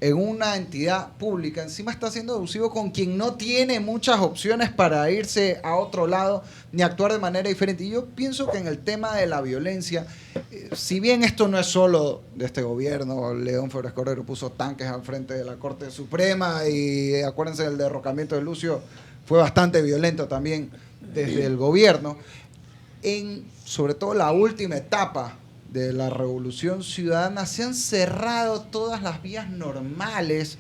en una entidad pública, encima está siendo abusivo con quien no tiene muchas opciones para irse a otro lado ni actuar de manera diferente. Y yo pienso que en el tema de la violencia, si bien esto no es solo de este gobierno, León Febres Cordero puso tanques al frente de la Corte Suprema y acuérdense del derrocamiento de Lucio, fue bastante violento también desde el gobierno. Sobre todo la última etapa de la Revolución Ciudadana, se han cerrado todas las vías normales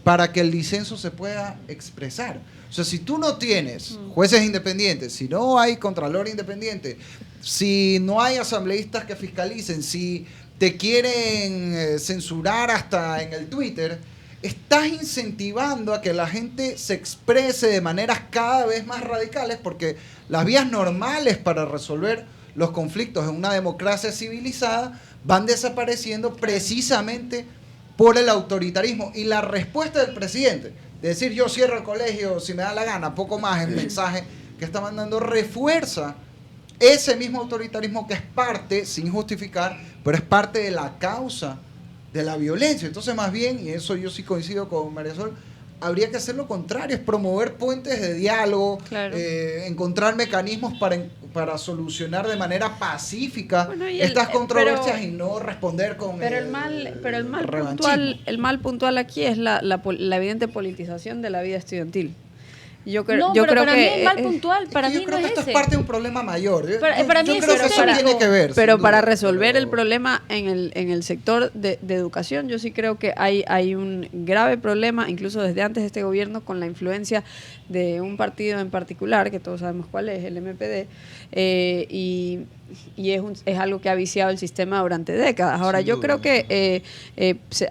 para que el disenso se pueda expresar. O sea, si tú no tienes jueces independientes, si no hay contralor independiente, si no hay asambleístas que fiscalicen, si te quieren censurar hasta en el Twitter, estás incentivando a que la gente se exprese de maneras cada vez más radicales, porque las vías normales para resolver los conflictos en una democracia civilizada van desapareciendo precisamente por el autoritarismo. Y la respuesta del presidente, de decir yo cierro el colegio si me da la gana, poco más el mensaje que está mandando, refuerza ese mismo autoritarismo que es parte, sin justificar, pero es parte de la causa de la violencia. Entonces, más bien, y eso yo sí coincido con María Sol, habría que hacer lo contrario, es promover puentes de diálogo, encontrar mecanismos para solucionar de manera pacífica estas controversias y no responder con el mal puntual aquí es la evidente politización de la vida estudiantil. Yo creo para que mí es mal puntual, para mí no es esto ese. es parte de un problema mayor. Para mí creo que eso tiene que ver. Pero para resolver el problema en el sector de educación, yo sí creo que hay un grave problema, incluso desde antes de este gobierno, con la influencia de un partido en particular, que todos sabemos cuál es, el MPD, y es algo que ha viciado el sistema durante décadas. Ahora, yo creo que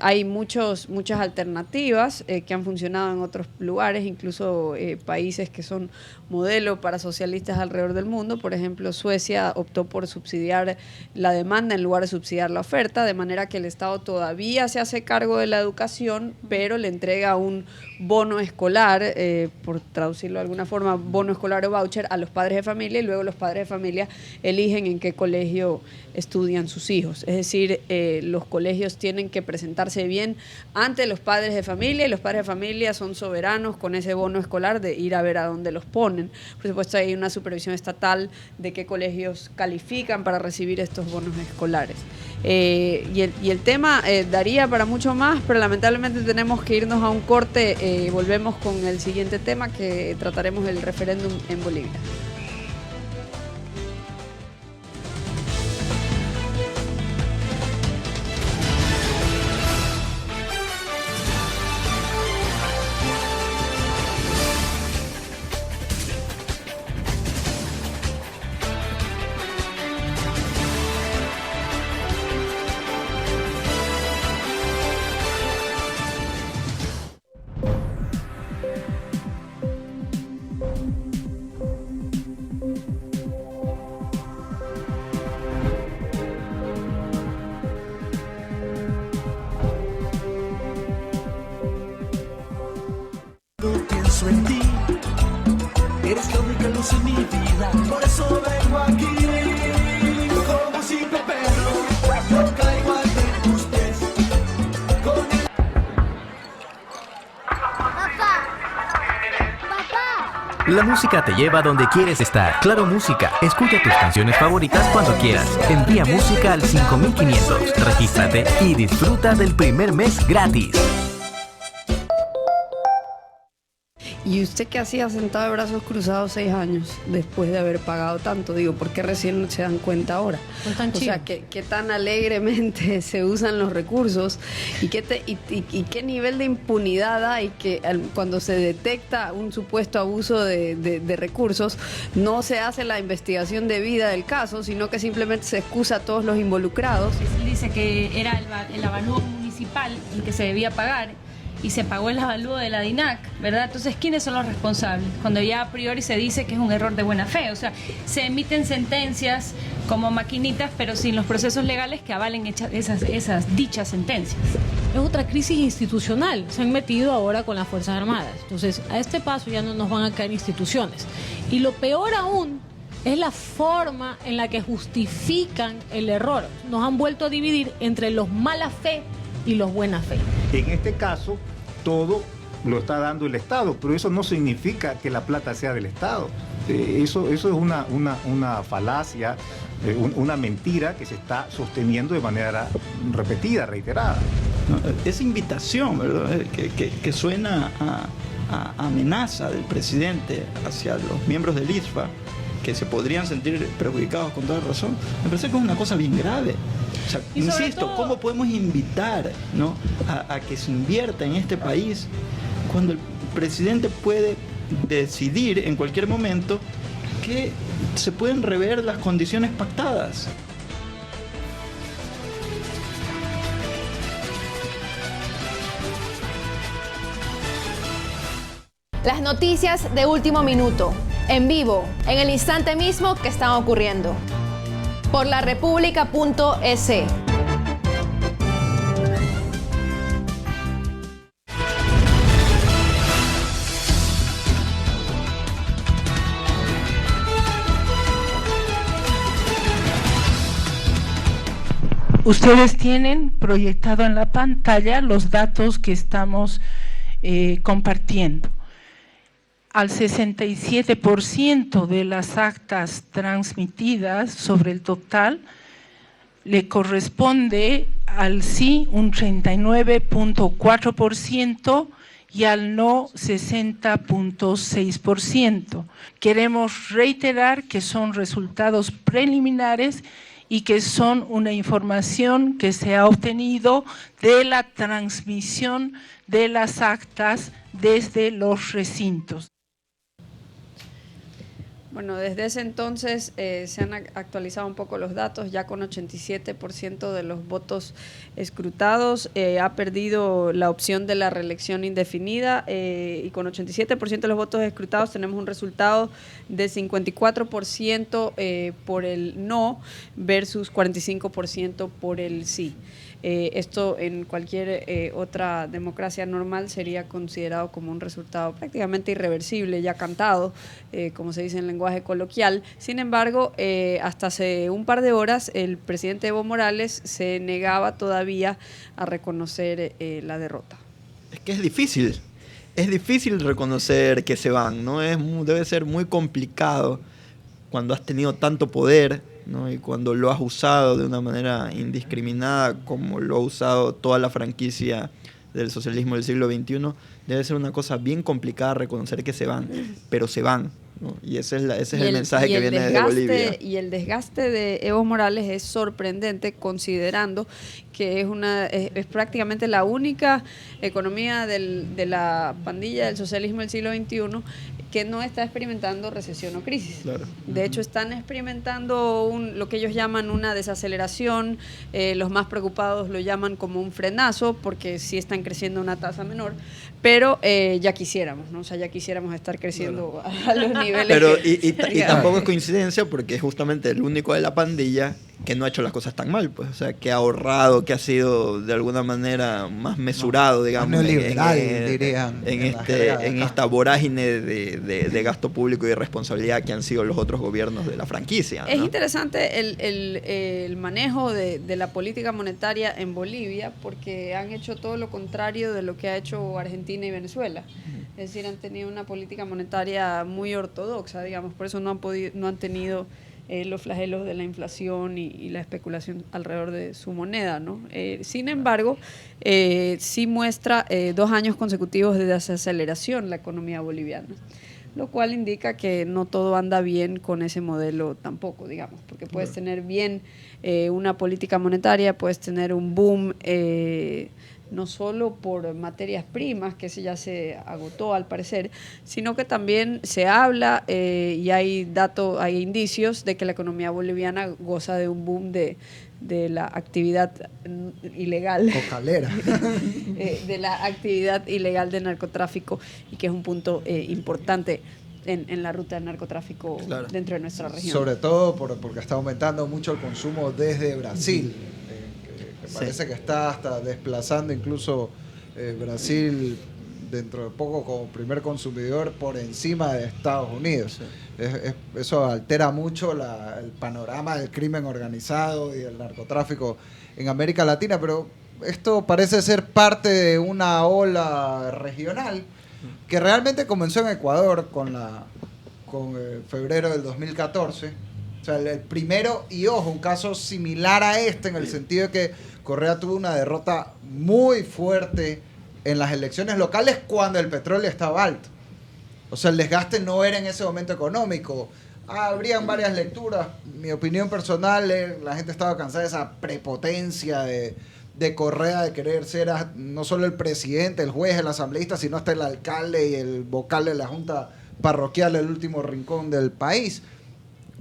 hay muchas alternativas que han funcionado en otros lugares, incluso países que son modelo para socialistas alrededor del mundo. Por ejemplo, Suecia optó por subsidiar la demanda en lugar de subsidiar la oferta, de manera que el Estado todavía se hace cargo de la educación, pero le entrega un bono escolar, por traducirlo de alguna forma, bono escolar o voucher a los padres de familia, y luego los padres de familia eligen en qué colegio estudian sus hijos. Es decir, los colegios tienen que presentarse bien ante los padres de familia, y los padres de familia son soberanos con ese bono escolar de ir a ver a dónde los ponen. Por supuesto, hay una supervisión estatal de qué colegios califican para recibir estos bonos escolares. Y el tema daría para mucho más, pero lamentablemente tenemos que irnos a un corte. Volvemos con el siguiente tema, que trataremos el referéndum en Bolivia. luz en mi vida. Por eso vengo aquí, como simple perro, yo caigo ante tus pies. Con el... La música te lleva donde quieres estar. Claro Música. Escucha tus canciones favoritas cuando quieras. Envía música al 5500. Regístrate y disfruta del primer mes gratis. ¿Y usted qué hacía sentado de brazos cruzados 6 años después de haber pagado tanto? Digo, ¿por qué recién se dan cuenta ahora? O sea, ¿qué tan alegremente se usan los recursos y qué nivel de impunidad hay que cuando se detecta un supuesto abuso de recursos, no se hace la investigación debida del caso, sino que simplemente se excusa a todos los involucrados? Él dice que era el avalúo municipal el que se debía pagar y se pagó el avalúo de la DINAC, ¿verdad? Entonces, ¿quiénes son los responsables? Cuando ya a priori se dice que es un error de buena fe, o sea, se emiten sentencias como maquinitas, pero sin los procesos legales que avalen esas dichas sentencias. Es otra crisis institucional, se han metido ahora con las Fuerzas Armadas. Entonces, a este paso ya no nos van a caer instituciones. Y lo peor aún es la forma en la que justifican el error. Nos han vuelto a dividir entre los mala fe y los buena fe. En este caso, todo lo está dando el Estado, pero eso no significa que la plata sea del Estado. Eso es una falacia, una mentira que se está sosteniendo de manera repetida, reiterada. Esa invitación, ¿verdad?, que suena a amenaza del presidente hacia los miembros del ISFA, que se podrían sentir perjudicados con toda razón, me parece que es una cosa bien grave. O sea, insisto, todo, ¿cómo podemos invitar, ¿no?, a que se invierta en este país cuando el presidente puede decidir en cualquier momento que se pueden rever las condiciones pactadas? Las noticias de último minuto, en vivo, en el instante mismo que están ocurriendo. Por larepublica.es. Ustedes tienen proyectado en la pantalla los datos que estamos compartiendo. Al 67% de las actas transmitidas sobre el total le corresponde al sí un 39.4% y al no 60.6%. Queremos reiterar que son resultados preliminares y que son una información que se ha obtenido de la transmisión de las actas desde los recintos. Bueno, desde ese entonces se han actualizado un poco los datos, ya con 87% de los votos escrutados, ha perdido la opción de la reelección indefinida y con 87% de los votos escrutados tenemos un resultado de 54% por el no versus 45% por el sí. Esto en cualquier otra democracia normal sería considerado como un resultado prácticamente irreversible, ya cantado, como se dice en lenguaje coloquial. Sin embargo, hasta hace un par de horas el presidente Evo Morales se negaba todavía a reconocer la derrota. Es que es difícil reconocer que se van, ¿no? Debe ser muy complicado cuando has tenido tanto poder, ¿no? Y cuando lo has usado de una manera indiscriminada como lo ha usado toda la franquicia del socialismo del siglo XXI, debe ser una cosa bien complicada reconocer que se van, pero se van, ¿no? Y ese es el mensaje que viene desde Bolivia. Y el desgaste de Evo Morales es sorprendente considerando que es prácticamente la única economía de la pandilla del socialismo del siglo XXI que no está experimentando recesión o crisis. Claro. De hecho, están experimentando lo que ellos llaman una desaceleración, los más preocupados lo llaman como un frenazo, porque sí están creciendo a una tasa menor, pero ya quisiéramos, ¿no? O sea, ya quisiéramos estar creciendo, claro, a los niveles. Pero y tampoco es coincidencia, porque es justamente el único de la pandilla que no ha hecho las cosas tan mal, pues, o sea, que ha ahorrado, que ha sido de alguna manera más mesurado, digamos, neoliberal, dirían, en esta vorágine de gasto público y responsabilidad que han sido los otros gobiernos de la franquicia, ¿no? Es interesante el manejo de la política monetaria en Bolivia, porque han hecho todo lo contrario de lo que ha hecho Argentina y Venezuela. Es decir, han tenido una política monetaria muy ortodoxa, digamos, por eso no han tenido los flagelos de la inflación y la especulación alrededor de su moneda, ¿no? Sin embargo, sí muestra 2 años consecutivos de desaceleración la economía boliviana, lo cual indica que no todo anda bien con ese modelo tampoco, digamos, porque puedes tener bien una política monetaria, puedes tener un boom no solo por materias primas, que ese ya se agotó al parecer, sino que también se habla y hay indicios de que la economía boliviana goza de un boom de la actividad ilegal. Cocalera. De la actividad ilegal de narcotráfico, y que es un punto importante en la ruta del narcotráfico dentro de nuestra región. Sobre todo porque está aumentando mucho el consumo desde Brasil. Parece que está hasta desplazando incluso Brasil dentro de poco como primer consumidor por encima de Estados Unidos. Eso altera mucho el panorama del crimen organizado y del narcotráfico en América Latina, pero esto parece ser parte de una ola regional que realmente comenzó en Ecuador con febrero del 2014. O sea, el primero, y ojo, un caso similar a este en el sentido de que Correa tuvo una derrota muy fuerte en las elecciones locales cuando el petróleo estaba alto. O sea, el desgaste no era en ese momento económico. Habrían varias lecturas. Mi opinión personal, la gente estaba cansada de esa prepotencia de Correa, de querer ser no solo el presidente, el juez, el asambleísta, sino hasta el alcalde y el vocal de la junta parroquial, el último rincón del país.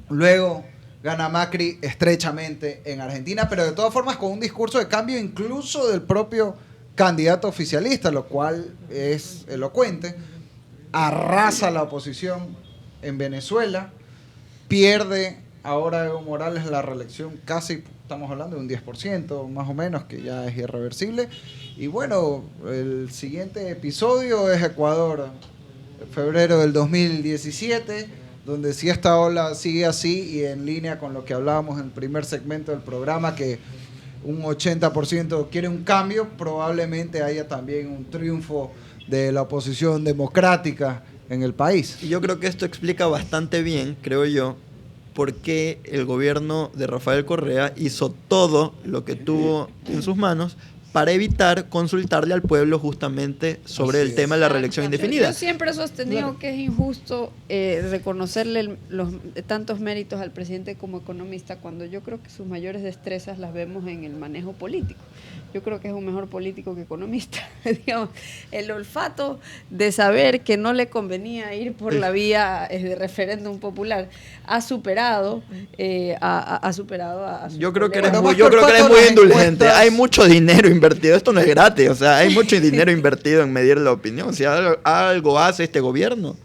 Luego gana Macri estrechamente en Argentina, pero de todas formas con un discurso de cambio incluso del propio candidato oficialista, lo cual es elocuente. Arrasa la oposición en Venezuela, pierde ahora Evo Morales la reelección, casi estamos hablando de un 10% más o menos, que ya es irreversible. Y bueno, el siguiente episodio es Ecuador, febrero del 2017, donde si esta ola sigue así y en línea con lo que hablábamos en el primer segmento del programa, que un 80% quiere un cambio, probablemente haya también un triunfo de la oposición democrática en el país. Y yo creo que esto explica bastante bien, creo yo, por qué el gobierno de Rafael Correa hizo todo lo que tuvo en sus manos para evitar consultarle al pueblo justamente sobre el tema de la reelección indefinida. Yo siempre he sostenido que es injusto reconocerle los tantos méritos al presidente como economista, cuando yo creo que sus mayores destrezas las vemos en el manejo político. Yo creo que es un mejor político que economista. Digamos, el olfato de saber que no le convenía ir por la vía de referéndum popular ha superado a su yo creo que colega. eres muy indulgente. Hay mucho dinero invertido. Esto no es gratis. O sea, hay mucho dinero invertido en medir la opinión. Si algo hace este gobierno,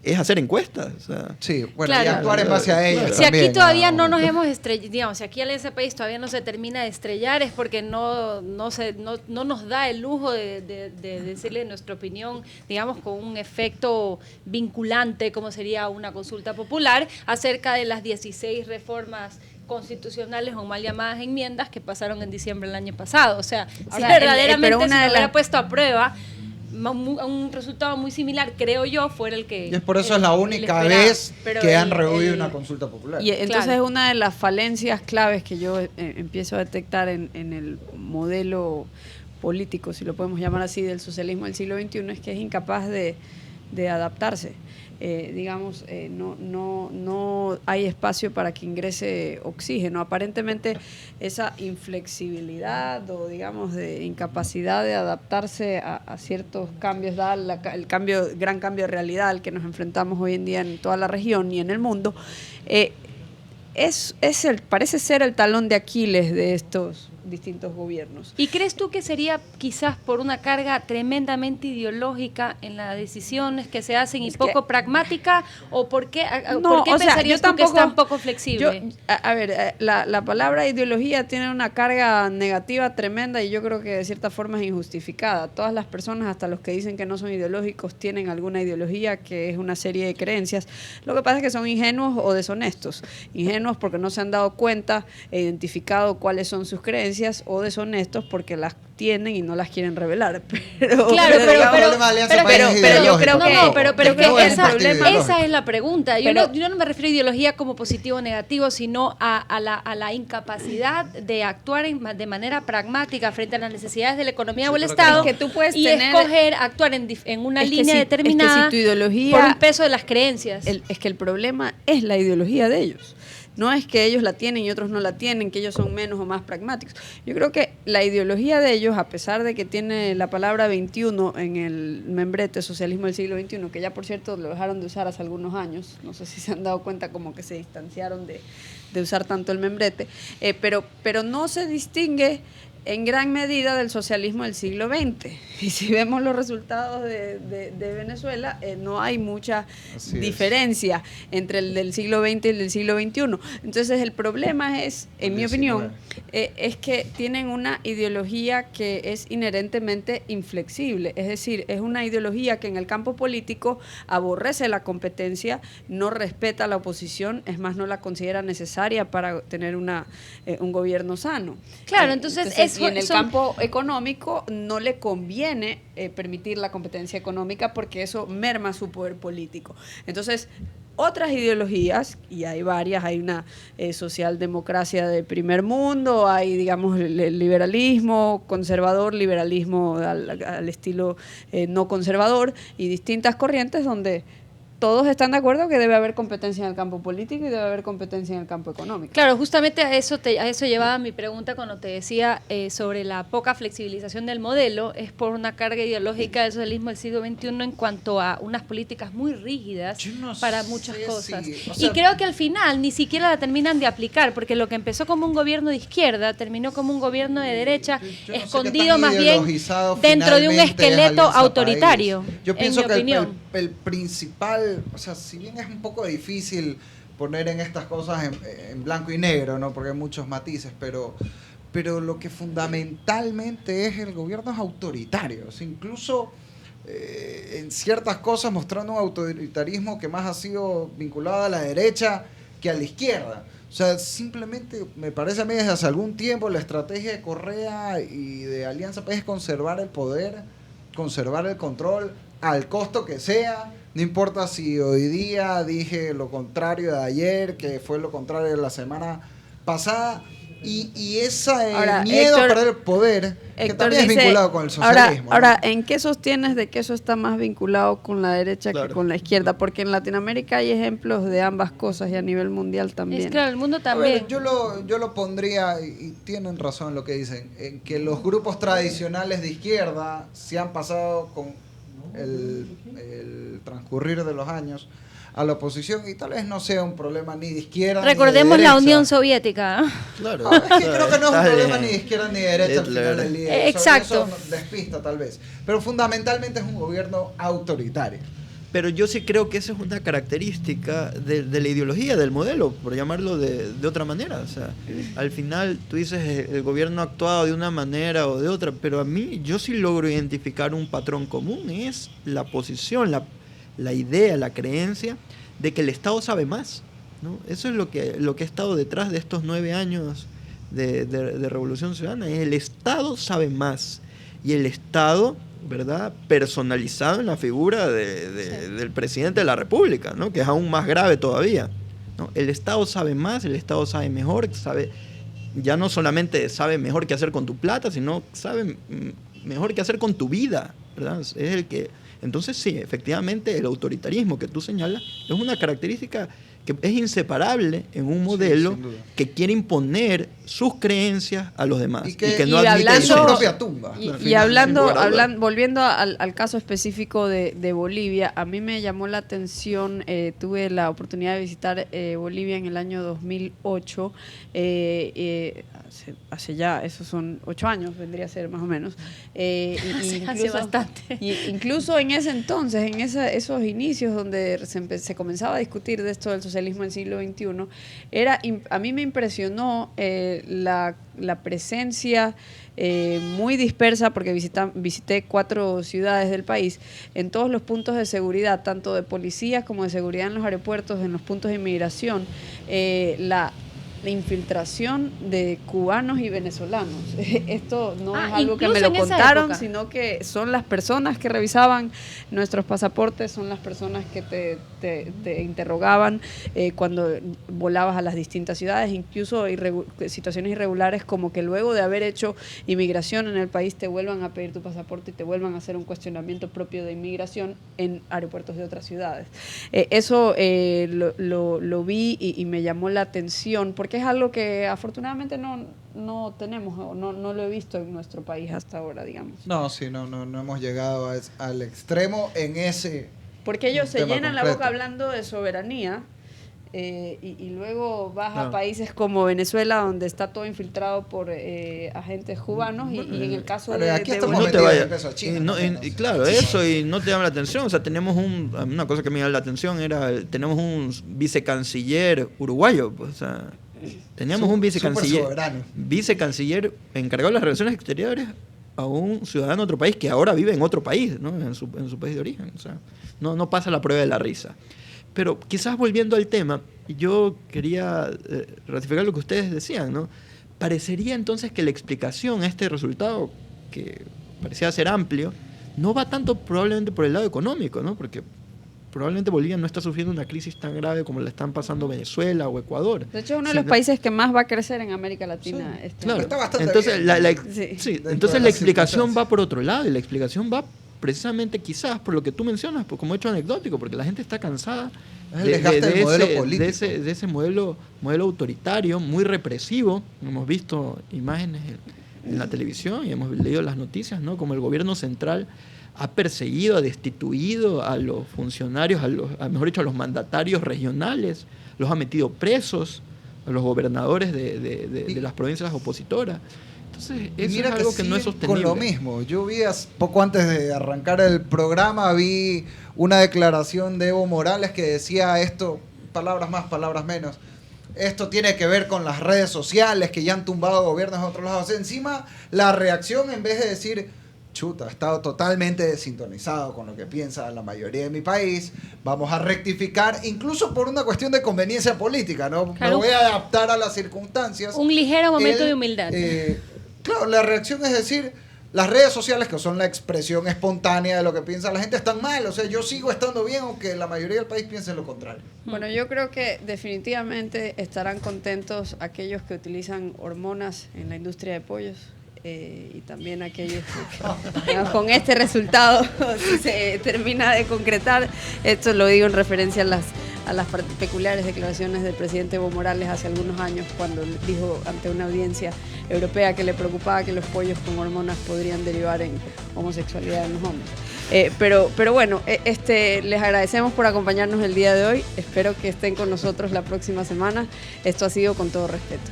es hacer encuestas. O sea. Sí, bueno, claro, y actuar en base a ellas. Si aquí todavía no nos hemos estrellado, digamos, si aquí en ese país todavía no se termina de estrellar, es porque no nos da el lujo de decirle nuestra opinión, digamos, con un efecto vinculante, como sería una consulta popular, acerca de las 16 reformas constitucionales o mal llamadas enmiendas que pasaron en diciembre del año pasado. O sea, si verdaderamente se hubiera puesto a prueba, un resultado muy similar, creo yo, fuera el que... Y es por eso es la única vez que han rehuido una consulta popular. Y entonces una de las falencias claves que yo empiezo a detectar en el modelo político, si lo podemos llamar así, del socialismo del siglo XXI, es que es incapaz de adaptarse. Digamos, no hay espacio para que ingrese oxígeno. Aparentemente esa inflexibilidad o, digamos, de incapacidad de adaptarse a ciertos cambios, dado el gran cambio de realidad al que nos enfrentamos hoy en día en toda la región y en el mundo, parece ser el talón de Aquiles de estos distintos gobiernos. ¿Y crees tú que sería quizás por una carga tremendamente ideológica en las decisiones que se hacen y poco pragmática? ¿O por qué, ¿por qué pensarías tú que es tan poco flexible? La palabra ideología tiene una carga negativa tremenda y yo creo que de cierta forma es injustificada. Todas las personas, hasta los que dicen que no son ideológicos, tienen alguna ideología que es una serie de creencias. Lo que pasa es que son ingenuos o deshonestos. Ingenuos porque no se han dado cuenta e identificado cuáles son sus creencias, o deshonestos porque las tienen y no las quieren revelar. Pero yo creo que esa es la pregunta. Yo no me refiero a ideología como positivo o negativo, sino a la incapacidad de actuar de manera pragmática frente a las necesidades de la economía o el Estado, que tú puedes escoger actuar en una línea determinada tu ideología, por un peso de las creencias. Es que el problema es la ideología de ellos. No es que ellos la tienen y otros no la tienen, que ellos son menos o más pragmáticos. Yo creo que la ideología de ellos, a pesar de que tiene la palabra 21 en el membrete Socialismo del siglo XXI, que ya por cierto lo dejaron de usar hace algunos años, no sé si se han dado cuenta, como que se distanciaron de usar tanto el membrete, pero no se distingue en gran medida del socialismo del siglo XX. Y si vemos los resultados de Venezuela, no hay mucha diferencia entre el del siglo XX y el del siglo XXI. Entonces el problema es, en mi opinión, es que tienen una ideología que es inherentemente inflexible. Es decir, es una ideología que en el campo político aborrece la competencia, no respeta la oposición, es más, no la considera necesaria para tener un gobierno sano. Claro, entonces y en el campo económico no le conviene permitir la competencia económica porque eso merma su poder político. Entonces, otras ideologías, y hay varias, hay una socialdemocracia de primer mundo, hay, digamos, el liberalismo conservador, liberalismo al estilo no conservador, y distintas corrientes donde todos están de acuerdo que debe haber competencia en el campo político y debe haber competencia en el campo económico. Claro, justamente a eso llevaba mi pregunta cuando te decía sobre la poca flexibilización del modelo. Es por una carga ideológica del socialismo del siglo XXI en cuanto a unas políticas muy rígidas para muchas cosas. Y creo que al final ni siquiera la terminan de aplicar, porque lo que empezó como un gobierno de izquierda terminó como un gobierno de derecha, escondido más bien dentro de un esqueleto autoritario. Yo pienso que el principal, o sea, si bien es un poco difícil poner en estas cosas en blanco y negro, ¿no? Porque hay muchos matices, pero lo que fundamentalmente es el gobierno es autoritario. O sea, incluso en ciertas cosas mostrando un autoritarismo que más ha sido vinculado a la derecha que a la izquierda. O sea, simplemente me parece a mí desde hace algún tiempo la estrategia de Correa y de Alianza País es conservar el poder, conservar el control al costo que sea. No importa si hoy día dije lo contrario de ayer, que fue lo contrario de la semana pasada, y ese miedo a perder el poder, que también es vinculado con el socialismo. Ahora, ¿en qué sostienes de que eso está más vinculado con la derecha que con la izquierda? Porque en Latinoamérica hay ejemplos de ambas cosas y a nivel mundial también. Es claro, el mundo también. A ver, yo lo pondría, y tienen razón en lo que dicen, en que los grupos tradicionales de izquierda se han pasado con el transcurrir de los años a la oposición, y tal vez no sea un problema ni de izquierda recordemos ni de derecha. La Unión Soviética. Claro, es que creo que no es un problema ni de izquierda ni de derecha al final del día. Exacto. Eso despista tal vez, pero fundamentalmente es un gobierno autoritario. Pero yo sí creo que esa es una característica de la ideología, del modelo, por llamarlo de otra manera. O sea, al final tú dices el gobierno ha actuado de una manera o de otra, pero a mí yo sí logro identificar un patrón común, es la posición, la idea, la creencia de que el Estado sabe más, ¿no? Eso es lo que ha estado detrás de estos 9 años de Revolución Ciudadana. El Estado sabe más y el Estado, ¿verdad?, personalizado en la figura del presidente de la República, ¿no?, que es aún más grave todavía, ¿no? El Estado sabe más, el Estado sabe mejor, ya no solamente sabe mejor qué hacer con tu plata, sino sabe mejor qué hacer con tu vida, ¿verdad? Es el que... Entonces sí, efectivamente el autoritarismo que tú señalas es una característica que es inseparable en un modelo que quiere imponer sus creencias a los demás Y que no y admite hablando- su disenso. propia tumba. Y hablando, volviendo al caso específico de Bolivia, a mí me llamó la atención, tuve la oportunidad de visitar Bolivia en el año 2008, hace ya, esos son 8 años, vendría a ser más o menos. Hace bastante. Incluso en ese entonces, en esos inicios donde se comenzaba a discutir de esto del socialismo del siglo XXI, a mí me impresionó la presencia muy dispersa, porque visité 4 ciudades del país, en todos los puntos de seguridad, tanto de policías como de seguridad en los aeropuertos, en los puntos de inmigración, la infiltración de cubanos y venezolanos. Esto no es algo que me lo contaron, sino que son las personas que revisaban nuestros pasaportes, son las personas que te interrogaban cuando volabas a las distintas ciudades, incluso situaciones irregulares como que luego de haber hecho inmigración en el país te vuelvan a pedir tu pasaporte y te vuelvan a hacer un cuestionamiento propio de inmigración en aeropuertos de otras ciudades. Eso lo vi y me llamó la atención, porque es algo que afortunadamente no tenemos, o no lo he visto en nuestro país hasta ahora, digamos. No, sí, no hemos llegado al extremo en ese. Porque ellos se tema llenan la concreto. boca hablando de soberanía y luego vas a países como Venezuela, donde está todo infiltrado por agentes cubanos y en el caso Pero de aquí de estamos no te metidos vayas. en peso a China, Y no- también, y ¿no? claro, eso, y no te llama la atención. O sea, tenemos una cosa que me llama la atención tenemos un vicecanciller uruguayo. Pues, o sea, teníamos un vicecanciller encargado de las relaciones exteriores a un ciudadano de otro país que ahora vive en otro país, ¿no? En su país de origen. O sea, no pasa la prueba de la risa. Pero quizás volviendo al tema, yo quería ratificar lo que ustedes decían, ¿no? Parecería entonces que la explicación a este resultado, que parecía ser amplio, no va tanto probablemente por el lado económico, ¿no? Porque probablemente Bolivia no está sufriendo una crisis tan grave como la están pasando Venezuela o Ecuador. De hecho, es uno de los países que más va a crecer en América Latina. Sí, año. está bastante entonces, bien. entonces la explicación va por otro lado, y la explicación va precisamente quizás por lo que tú mencionas, como hecho anecdótico, porque la gente está cansada Es el desgaste del modelo político. de ese modelo autoritario, muy represivo. Hemos visto imágenes en la televisión y hemos leído las noticias, ¿no? Como el gobierno central ha perseguido, ha destituido a los funcionarios, mejor dicho, a los mandatarios regionales, los ha metido presos, a los gobernadores de las provincias opositoras. Entonces, eso es algo que no es sostenible. Con lo mismo, yo vi poco antes de arrancar el programa, vi una declaración de Evo Morales que decía esto, palabras más, palabras menos. Esto tiene que ver con las redes sociales que ya han tumbado gobiernos de otros lados. Encima, la reacción, en vez de decir, chuta, he estado totalmente desintonizado con lo que piensa la mayoría de mi país, vamos a rectificar, incluso por una cuestión de conveniencia política, ¿no? Claro. Me voy a adaptar a las circunstancias. Un ligero momento Él, de humildad. Claro, la reacción es decir, las redes sociales, que son la expresión espontánea de lo que piensa la gente, están mal. O sea, yo sigo estando bien, aunque la mayoría del país piense lo contrario. Bueno, yo creo que definitivamente estarán contentos aquellos que utilizan hormonas en la industria de pollos. Y también aquellos que con este resultado, si se termina de concretar, esto lo digo en referencia a las peculiares declaraciones del presidente Evo Morales hace algunos años, cuando dijo ante una audiencia europea que le preocupaba que los pollos con hormonas podrían derivar en homosexualidad en los hombres. Pero bueno, les agradecemos por acompañarnos el día de hoy. Espero que estén con nosotros la próxima semana. Esto ha sido Con Todo Respeto.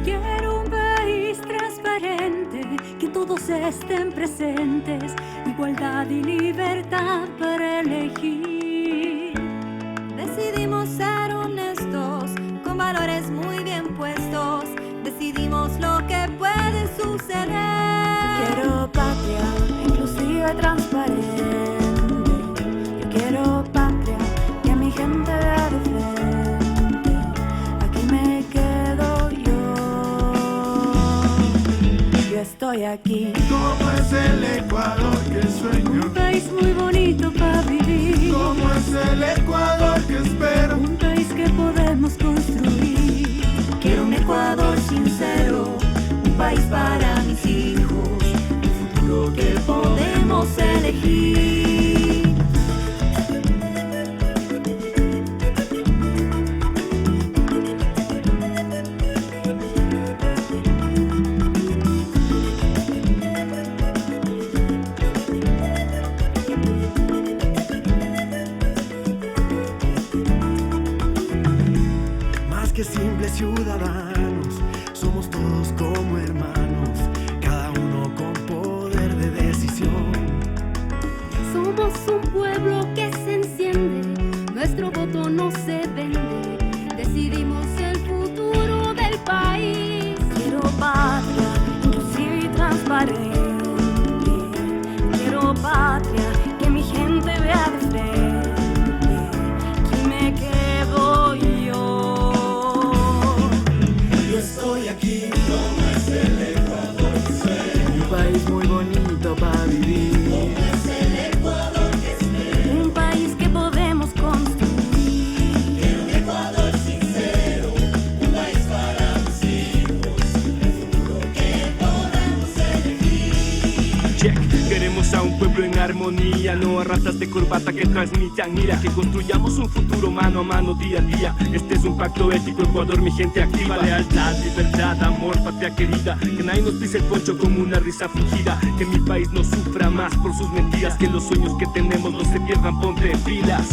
Quiero un país transparente, que todos estén presentes, igualdad y libertad para elegir. Decidimos ser honestos, con valores muy bien puestos, decidimos lo que puede suceder. Quiero patria inclusiva y transparente. Yo quiero patria que mi gente vea de frente. estoy aquí. Como es el Ecuador que sueño. Un país muy bonito para vivir. Como es el Ecuador que espero. Un país que podemos construir. Quiero un Ecuador sincero, un país para mis hijos, un futuro que podemos elegir. Que simples ciudadanos, somos todos como hermanos, cada uno con poder de decisión. Somos un pueblo que se enciende, nuestro voto no se vende, decidimos el futuro del país. Quiero patria, inclusiva y transparente, quiero patria, que mi gente vea de frente, aquí me quedo yo. Estoy aquí, como es el Ecuador que sueño. Un país muy bonito para vivir. Como es el Ecuador que espero. Un país que podemos construir. Quiero un Ecuador sincero, un país para mis hijos, un futuro que podamos elegir. Check. Queremos a un pueblo en armonía, no a ratas de corbata que transmitan ira, que construyamos un futuro mano a mano, día a día. Este es un pacto ético, Ecuador, mi gente activa. Lealtad, libertad, amor, patria querida. Que nadie nos pise el poncho con una risa fingida. Que mi país no sufra más por sus mentiras. Que los sueños que tenemos no se pierdan, ponte pilas.